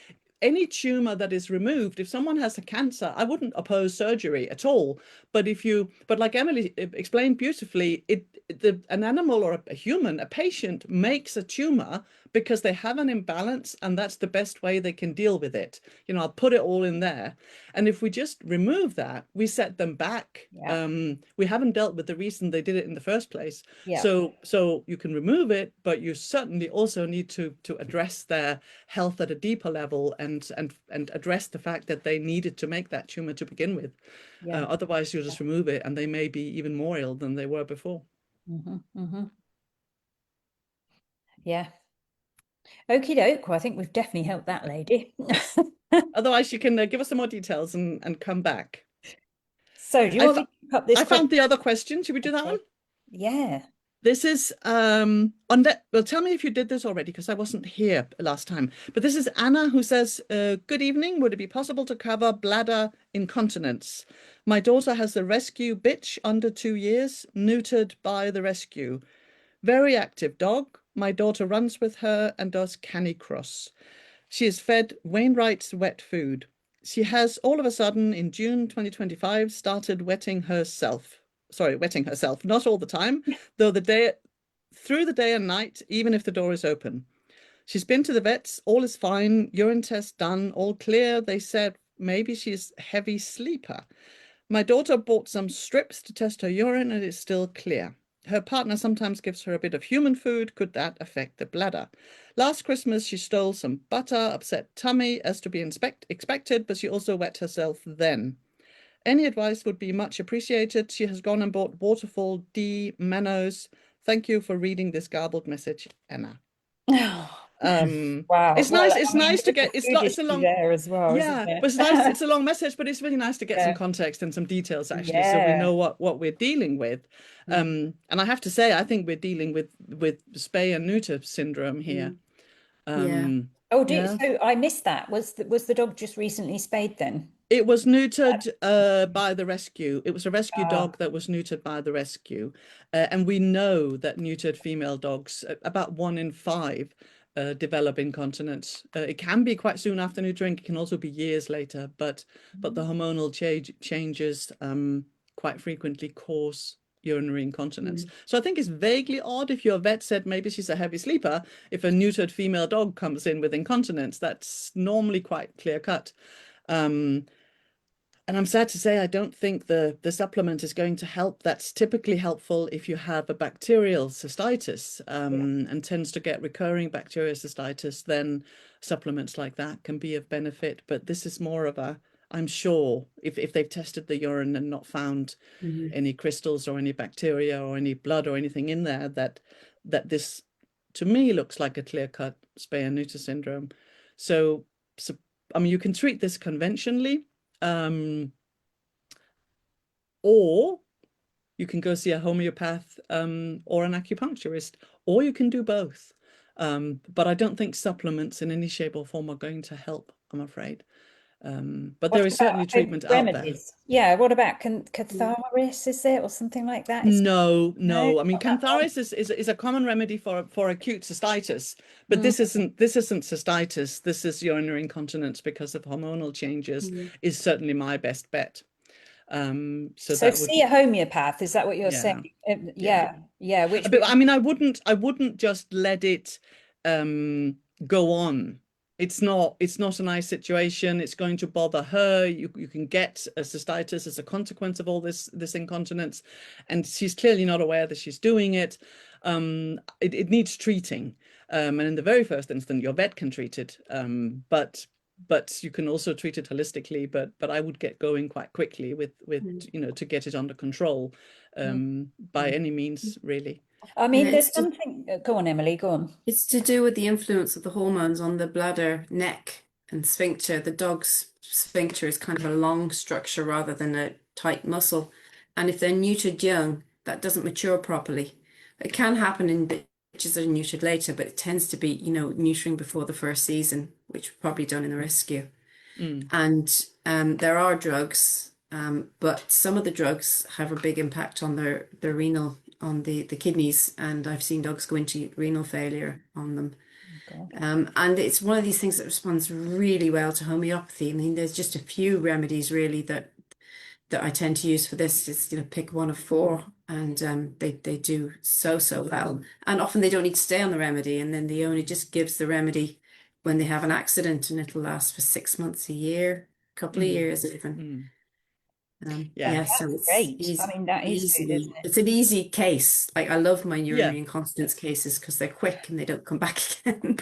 tumor that is removed. If someone has a cancer, I wouldn't oppose surgery at all. But like Emily explained beautifully, an animal or a human, a patient, makes a tumor because they have an imbalance, and that's the best way they can deal with it. You know, I'll put it all in there. And if we just remove that, we set them back. Yeah. We haven't dealt with the reason they did it in the first place. Yeah. So you can remove it, but you certainly also need to address their health at a deeper level and address the fact that they needed to make that tumor to begin with. Yeah. Otherwise, you'll just remove it, and they may be even more ill than they were before. Yeah. Okie doke. Well, I think we've definitely helped that lady. Otherwise, you can give us some more details and come back. So do you want me to pick up this I found the other question. Should we do that one? Yeah. This is well, tell me if you did this already, because I wasn't here last time. But this is Anna, who says, good evening. Would it be possible to cover bladder incontinence? My daughter has a rescue bitch under 2 years, neutered by the rescue. Very active dog. My daughter runs with her and does canicross. She is fed Wainwright's wet food. She has all of a sudden in June 2025 started wetting herself, not all the time, though through the day and night, even if the door is open. She's been to the vets, all is fine, urine test done, all clear. They said maybe she's a heavy sleeper. My daughter bought some strips to test her urine and it's still clear. Her partner sometimes gives her a bit of human food. Could that affect the bladder? Last Christmas, she stole some butter, upset tummy as to be expected, but she also wet herself then. Any advice would be much appreciated. She has gone and bought Waterfall D Manos. Thank you for reading this garbled message, Anna. Wow. It's nice. It's nice to get. It's a long there as well. Yeah, isn't it? but it's nice. It's a long message, but it's really nice to get some context and some details actually, so we know what we're dealing with. And I have to say, I think we're dealing with spay and neuter syndrome here. Yeah. So I missed that. Was the dog just recently spayed then? It was neutered by the rescue. It was a rescue dog that was neutered by the rescue. And we know that neutered female dogs, about 1 in 5, develop incontinence. It can be quite soon after neutering. It can also be years later, but the hormonal changes quite frequently cause urinary incontinence. So I think it's vaguely odd if your vet said maybe she's a heavy sleeper. If a neutered female dog comes in with incontinence, that's normally quite clear cut. And I'm sad to say I don't think the supplement is going to help. That's typically helpful if you have a bacterial cystitis and tends to get recurring bacterial cystitis, then supplements like that can be of benefit. But this is more of a, I'm sure, if they've tested the urine and not found any crystals or any bacteria or any blood or anything in there, that this, to me, looks like a clear-cut spay and neuter syndrome. So I mean, you can treat this conventionally. Or you can go see a homeopath or an acupuncturist, or you can do both. But I don't think supplements in any shape or form are going to help, I'm afraid. But there is certainly treatment out there. Remedies? Yeah, what about Cantharis, is there, or something like that? No. No, I mean, not that one. Cantharis is a common remedy for acute cystitis, but this isn't cystitis. This is urinary incontinence because of hormonal changes. Is certainly my best bet. So So that see a homeopath, is that what you're yeah, saying? Yeah, which but I mean, I wouldn't just let it go on. It's not a nice situation. It's going to bother her. You can get a cystitis as a consequence of all this incontinence, and she's clearly not aware that she's doing it. It needs treating, and in the very first instance, your vet can treat it. But you can also treat it holistically. But I would get going quite quickly with to get it under control, by any means, really. I Yeah, mean, there's something. Go on, Emily, go on. it's to do with the influence of the hormones on the bladder, neck, and sphincter. The dog's sphincter is kind of a long structure rather than a tight muscle. And if they're neutered young, that doesn't mature properly. It can happen in bitches that are neutered later, but it tends to be, neutering before the first season, which we've probably done in the rescue. And there are drugs, but some of the drugs have a big impact on their renal, on the kidneys, and I've seen dogs go into renal failure on them. And it's one of these things that responds really well to homeopathy. I mean, there's just a few remedies really that I tend to use for this. Just pick one of four, and they do so well. And often they don't need to stay on the remedy, and then the owner just gives the remedy when they have an accident, and it'll last for 6 months, a year, a couple of years even. Yeah. So it's Great. easy, I mean, that is good, isn't it? it's an easy case. Like, I love my Yeah. urinary incontinence cases because they're quick and they don't come back again.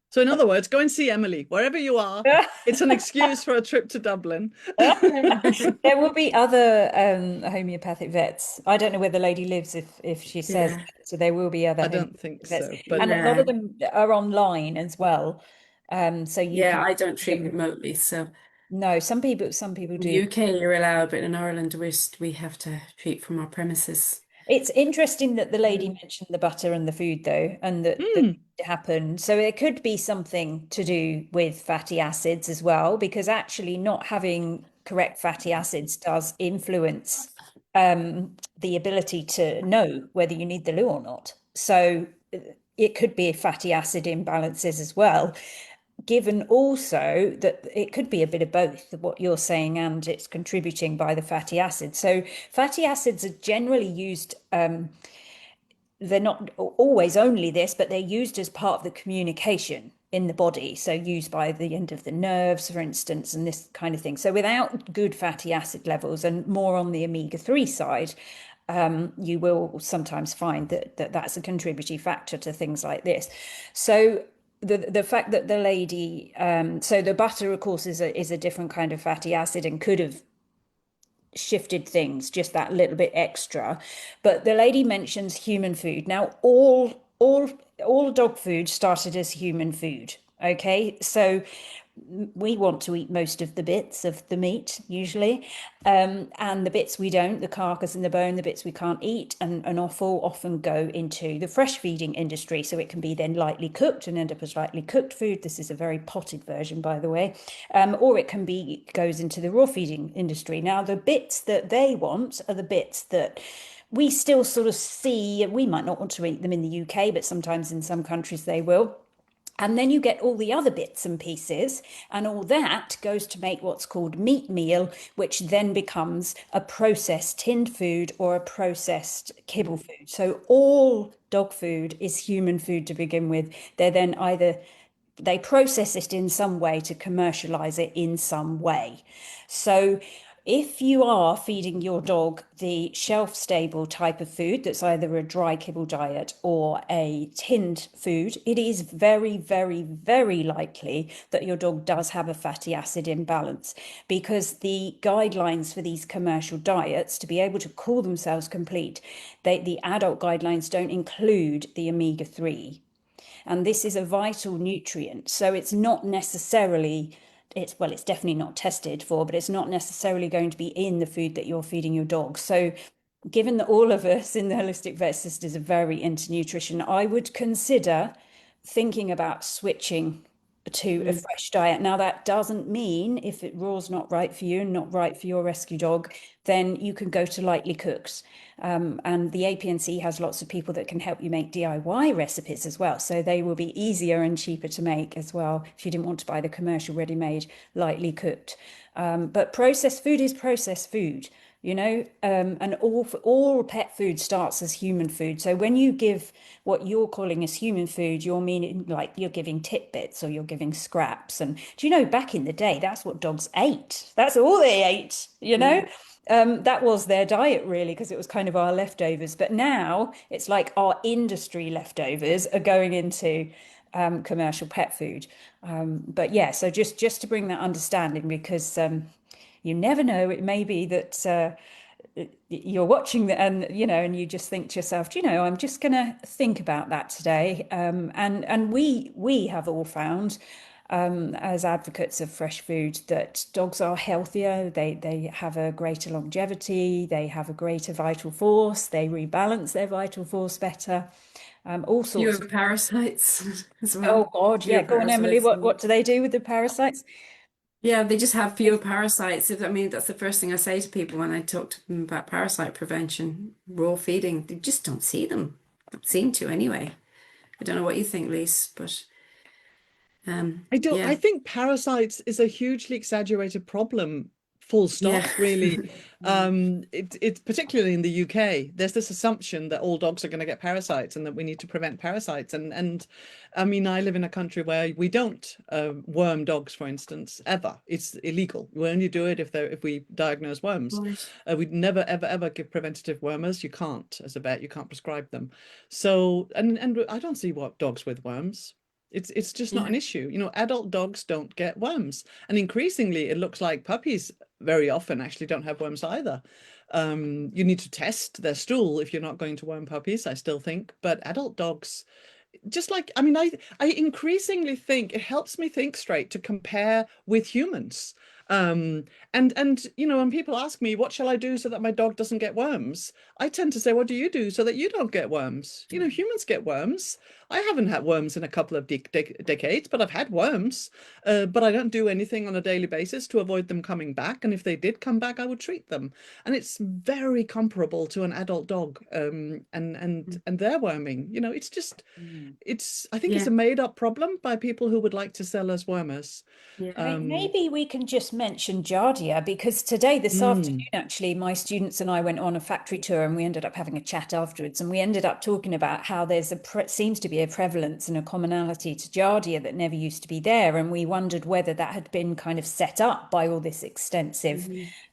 So in other words, go and see Emily wherever you are. It's an excuse for a trip to Dublin. There will be other homeopathic vets. I don't know where the lady lives if she says Yeah. that. So there will be other I don't homeopathic think vets. so, but And a lot of them are online as well. So you Yeah, can I don't treat remotely, so no, some people in do. the UK you're allowed, but in Ireland we have to treat from our premises. It's interesting that the lady mentioned the butter and the food, though, and that it happened. So it could be something to do with fatty acids as well, because actually not having correct fatty acids does influence the ability to know whether you need the loo or not. So it could be fatty acid imbalances as well, given also that it could be a bit of both, what you're saying, and it's contributing by the fatty acids. So fatty acids are generally used, they're not always only this, but they're used as part of the communication in the body. So used by the end of the nerves, for instance, and this kind of thing. So without good fatty acid levels, and more on the omega-3 side, you will sometimes find that that's a contributing factor to things like this. So the fact that the lady, so the butter, of course, is a different kind of fatty acid and could have shifted things just that little bit extra. But the lady mentions human food. Now, all dog food started as human food. Okay, so we want to eat most of the bits of the meat usually, and the bits we don't, the carcass and the bone, the bits we can't eat and offal often go into the fresh feeding industry. So it can be then lightly cooked and end up as lightly cooked food. This is a very potted version, by the way, or it can be goes into the raw feeding industry. Now, the bits that they want are the bits that we still sort of see. We might not want to eat them in the UK, but sometimes in some countries they will. And then you get all the other bits and pieces, and all that goes to make what's called meat meal, which then becomes a processed tinned food or a processed kibble food. So all dog food is human food to begin with. They're then either they process it in some way to commercialize it in some way. So if you are feeding your dog the shelf stable type of food that's either a dry kibble diet or a tinned food, it is very, very, very likely that your dog does have a fatty acid imbalance, because the guidelines for these commercial diets to be able to call themselves complete, the adult guidelines don't include the omega-3, and this is a vital nutrient. So it's not necessarily, it's definitely not tested for, but it's not necessarily going to be in the food that you're feeding your dog. So given that all of us in the Holistic Vet Sisters are very into nutrition, I would consider thinking about switching to a Mm. fresh diet. Now, that doesn't mean if it raw's not right for you and not right for your rescue dog, then you can go to lightly cooked. And the APNC has lots of people that can help you make DIY recipes as well. So they will be easier and cheaper to make as well if you didn't want to buy the commercial ready-made lightly cooked. But processed food is processed food, and all pet food starts as human food. So when you give what you're calling as human food, you're meaning like you're giving tidbits or you're giving scraps. And do you know, back in the day, that's what dogs ate. That's all they ate. Mm. That was their diet really, because it was kind of our leftovers. But now it's like our industry leftovers are going into commercial pet food. But yeah, so just to bring that understanding, because you never know, it may be that you're watching and you just think to yourself, I'm just going to think about that today. And we have all found, as advocates of fresh food, that dogs are healthier, they have a greater longevity, they have a greater vital force, they rebalance their vital force better, all sorts Fewer of. parasites as well. Oh God, Fewer yeah, go on, Emily. parasites. What do they do with the parasites? Yeah, they just have fewer parasites. I mean, that's the first thing I say to people when I talk to them about parasite prevention, raw feeding. They just don't see them. Don't seem to anyway. I don't know what you think, Lise, but I do. I yeah, think parasites is a hugely exaggerated problem. Full yeah. stop, really. Mm. It's particularly in the UK. There's this assumption that all dogs are going to get parasites and that we need to prevent parasites. And I mean, I live in a country where we don't worm dogs, for instance, ever. It's illegal. We only do it if we diagnose worms. Right. We'd never, ever, ever give preventative wormers. You can't, as a vet, you can't prescribe them. So, and I don't see what dogs with worms. It's just not Yeah. an issue. Adult dogs don't get worms. And increasingly, it looks like puppies very often actually don't have worms either. You need to test their stool if you're not going to worm puppies, I still think. But adult dogs, just like, I mean, I increasingly think it helps me think straight to compare with humans. And when people ask me, what shall I do so that my dog doesn't get worms? I tend to say, what do you do so that you don't get worms? Humans get worms. I haven't had worms in a couple of decades, but I've had worms. But I don't do anything on a daily basis to avoid them coming back. And if they did come back, I would treat them. And it's very comparable to an adult dog, and their worming. It's just Mm. I think it's Yeah. a made up problem by people who would like to sell us wormers. Yeah. Um, Maybe we can just mention Giardia, because today, this afternoon, mm, actually, my students and I went on a factory tour and we ended up having a chat afterwards. And we ended up talking about how there's seems to be a prevalence and a commonality to Giardia that never used to be there. And we wondered whether that had been kind of set up by all this extensive,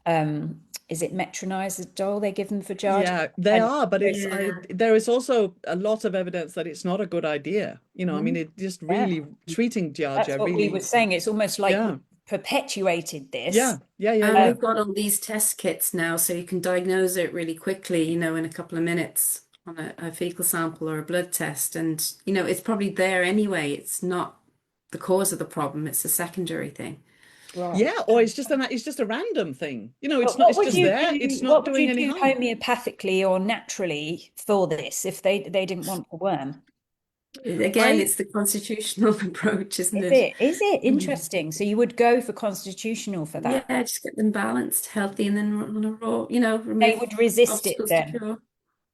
Mhm. is it metronidazole they give them for Giardia? yeah, they And are, but Yeah. there is also a lot of evidence that it's not a good idea. I mean, Mhm. it just Yeah, really treating that's Giardia what we were really, saying. It's almost like we yeah, perpetuated this. yeah, yeah, yeah, And yeah. we've got all these test kits now, so you can diagnose it really quickly, in a couple of minutes on a fecal sample or a blood test. And, it's probably there anyway. It's not the cause of the problem. It's a secondary thing. Right. Yeah, or it's just a random thing. You know, But it's just there. It's not what would doing you any do harm. homeopathically or naturally for this if they didn't want the worm? Again, I it's the constitutional approach, isn't Is it? it? Is it Mm. interesting? So you would go for constitutional for Yeah, that. just get them balanced, healthy, and then on a raw, They remove would resist it obstacles to then. cure.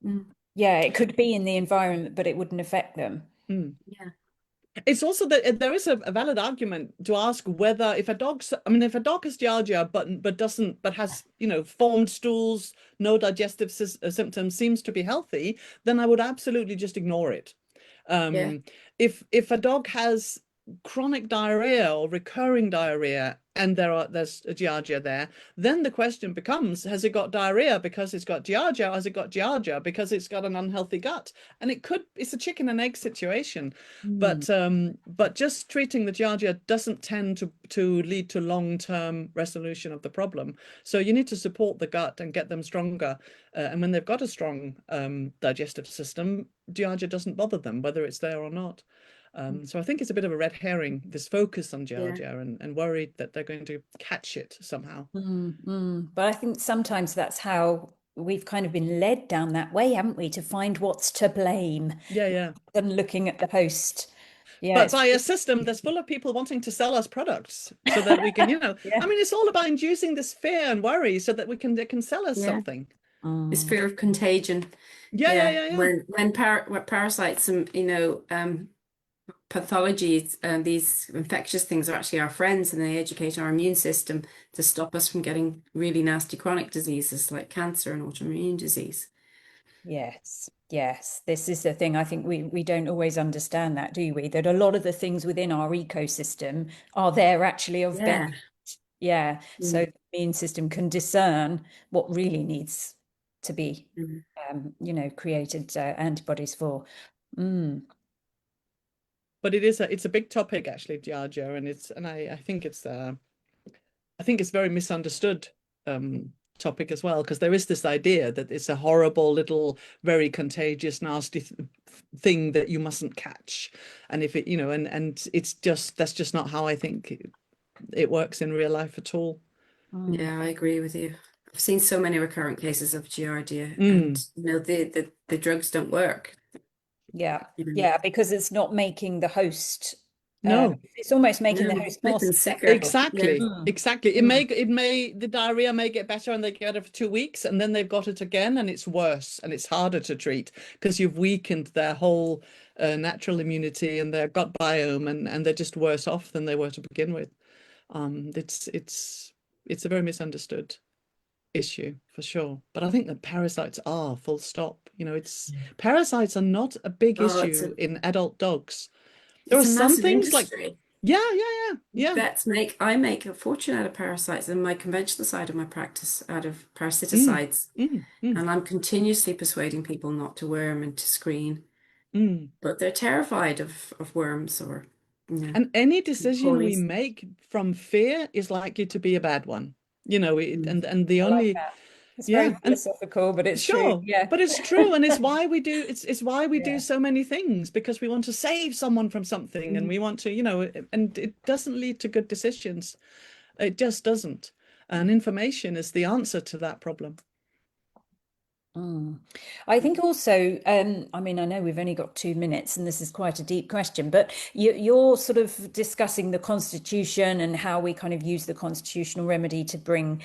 Mm. Yeah, it could be in the environment, but it wouldn't affect them. mm. Yeah. It's also that there is a valid argument to ask whether if a I mean, if a dog has Giardia but has, formed stools, no digestive symptoms, seems to be healthy, then I would absolutely just ignore it. Yeah. Um, if a dog has chronic diarrhea or recurring diarrhea and there's a Giardia there, then the question becomes, has it got diarrhea because it's got Giardia, or has it got Giardia because it's got an unhealthy gut? And it's a chicken and egg situation. Mm. But just treating the Giardia doesn't tend to lead to long-term resolution of the problem. So you need to support the gut and get them stronger. And when they've got a strong digestive system, Giardia doesn't bother them, whether it's there or not. So I think it's a bit of a red herring, this focus on Yeah. Giardia and worried that they're going to catch it somehow. But I think sometimes that's how we've kind of been led down that way, haven't we, to find what's to blame Yeah, yeah. than looking at the host. Yeah, But it's by a system that's full of people wanting to sell us products so that we can, I yeah. mean, it's all about inducing this fear and worry so that they can sell us Yeah. something. It's Mm, fear of contagion. Yeah, yeah, Yeah. yeah, yeah. When parasites and pathologies and these infectious things are actually our friends, and they educate our immune system to stop us from getting really nasty chronic diseases like cancer and autoimmune disease. yes, yes. This is the thing. I think we don't always understand that, do we? That a lot of the things within our ecosystem are there actually of benefit. Yeah. Yeah. So Mm. the immune system can discern what really needs to be, Mm. created antibodies for. Mm. But it's a big topic actually, Giardia, and I think it's very misunderstood topic as well, because there is this idea that it's a horrible little, very contagious, nasty thing that you mustn't catch, and if it, and that's just not how I think it works in real life at all. Mm. Yeah, I agree with you. I've seen so many recurrent cases of Giardia, and Mm, the drugs don't work. Yeah, You know, yeah, because it's not making the host, no. it's almost making the no, host more make them sicker. susceptible. Yeah. Exactly, Mm, exactly. mm, The diarrhea may get better and they get it for 2 weeks and then they've got it again and it's worse and it's harder to treat because you've weakened their whole natural immunity and their gut biome, and they're just worse off than they were to begin with. It's a very misunderstood issue for sure. But I think that parasites are full stop. It's parasites are not a big Oh, issue in adult dogs. There it's are a some massive things like, industry. yeah, yeah, yeah, I make a fortune out of parasites in my conventional side of my practice, out of yeah. parasiticides. Mm. And I'm continuously persuading people not to worm and to screen, Mm. but they're terrified of worms or, And any decision we poison. make from fear is likely to be a bad one. Mm. And the I like only, that. It's very yeah, and philosophical, but it's true. sure, Yeah. but it's true, and it's why we do Yeah. so many things, because we want to save someone from something, and Mm. we want to, and it doesn't lead to good decisions. It just doesn't. And information is the answer to that problem. Mm. I think also, I mean, I know we've only got 2 minutes and this is quite a deep question, but you're sort of discussing the Constitution and how we kind of use the constitutional remedy to bring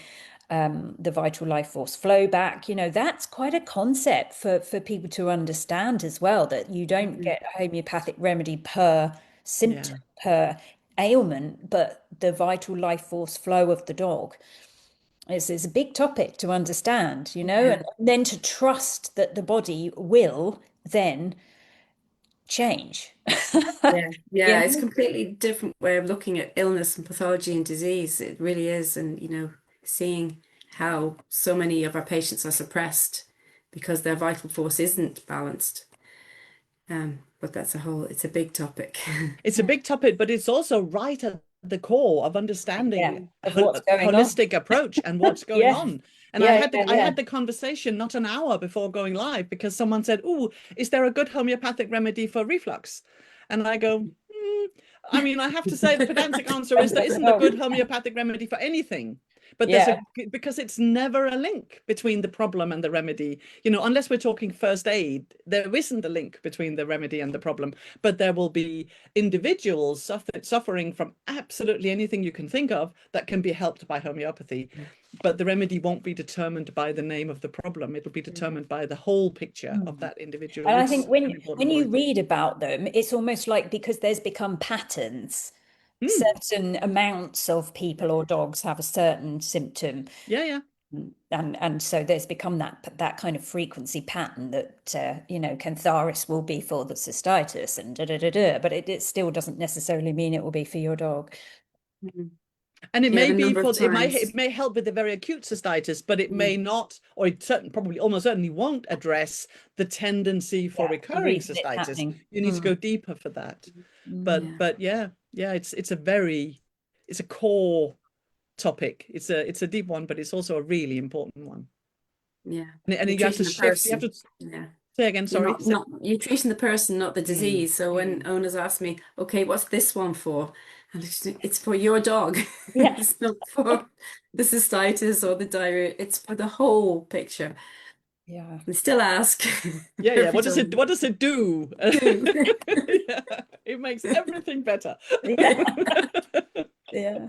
the vital life force flow back. That's quite a concept for people to understand as well, that you don't Mm. get a homeopathic remedy per symptom, Yeah. per ailment, but the vital life force flow of the dog. It's a big topic to understand, Yeah. and then to trust that the body will then change. Yeah. You Yeah. It's a know? completely different way of looking at illness and pathology and disease. It really is. And, seeing how so many of our patients are suppressed because their vital force isn't balanced. But it's a big topic. It's a big topic, but it's also right at the core of Yeah, understanding of what's a going on. holistic approach and what's going Yeah, on. And yeah, yeah, I yeah. had the conversation not an hour before going live because someone said, "Oh, is there a good homeopathic remedy for reflux?" And I go, I mean, I have to say the pedantic answer is there isn't a good homeopathic remedy for anything. But Yeah. because it's never a link between the problem and the remedy, you know, unless we're talking first aid, there isn't a link between the remedy and the problem. But there will be individuals suffering from absolutely anything you can think of that can be helped by homeopathy. But the remedy won't be determined by the name of the problem. It'll be determined by the whole picture of that individual. And I Which is think an important when you point. read about them, it's almost like because there's become patterns, certain amounts of people or dogs have a certain symptom. Yeah, yeah. And so there's become that kind of frequency pattern that you know, Cantharis will be for the cystitis and but it still doesn't necessarily mean it will be for your dog. And it Yeah, may the be number for of it times. may help with the very acute cystitis, but it may not, or it probably almost certainly won't address the tendency for Yeah, the recurring reason it's cystitis. happening. You need to go deeper for that. Yeah. But yeah, it's a core topic. It's a deep one, but it's also a really important one. Yeah. And You're you have to treating the shift. You have person. to Yeah. say again. You're Sorry. you're treating the person, not the disease. So when owners ask me, okay, what's this one for? And it's for your dog. Yeah. It's not for the cystitis or the diarrhea. It's for the whole picture. Yeah. And still ask Yeah, yeah. every What does time. it do? Do. Yeah, it makes everything better. Yeah. Yeah.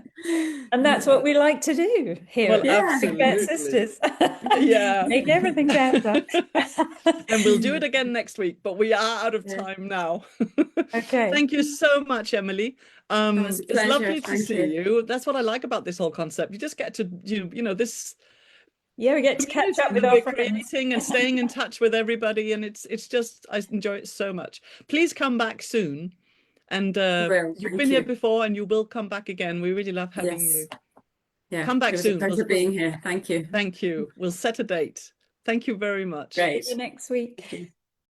And that's what we like to do here Well, at Yeah. Big Vet absolutely. Sisters. Yeah. Make everything better. And we'll do it again next week, but we are out of Yeah. time now. Okay. Thank you so much, Emily. That was a It's pleasure. lovely to Thank see you. you. That's what I like about this whole concept. You just get to, you know, this Yeah, we get to catch community up with that our we're friends. creating and staying in touch with everybody. And it's just, I enjoy it so much. Please come back soon. And Well, you've thank been here you. before and you will come back again. We really love having Yes. you. Yeah. Come back It was a soon. pleasure being here. Thank you. Thank you. We'll set a date. Thank you very much. See you Great. next week. Thank you.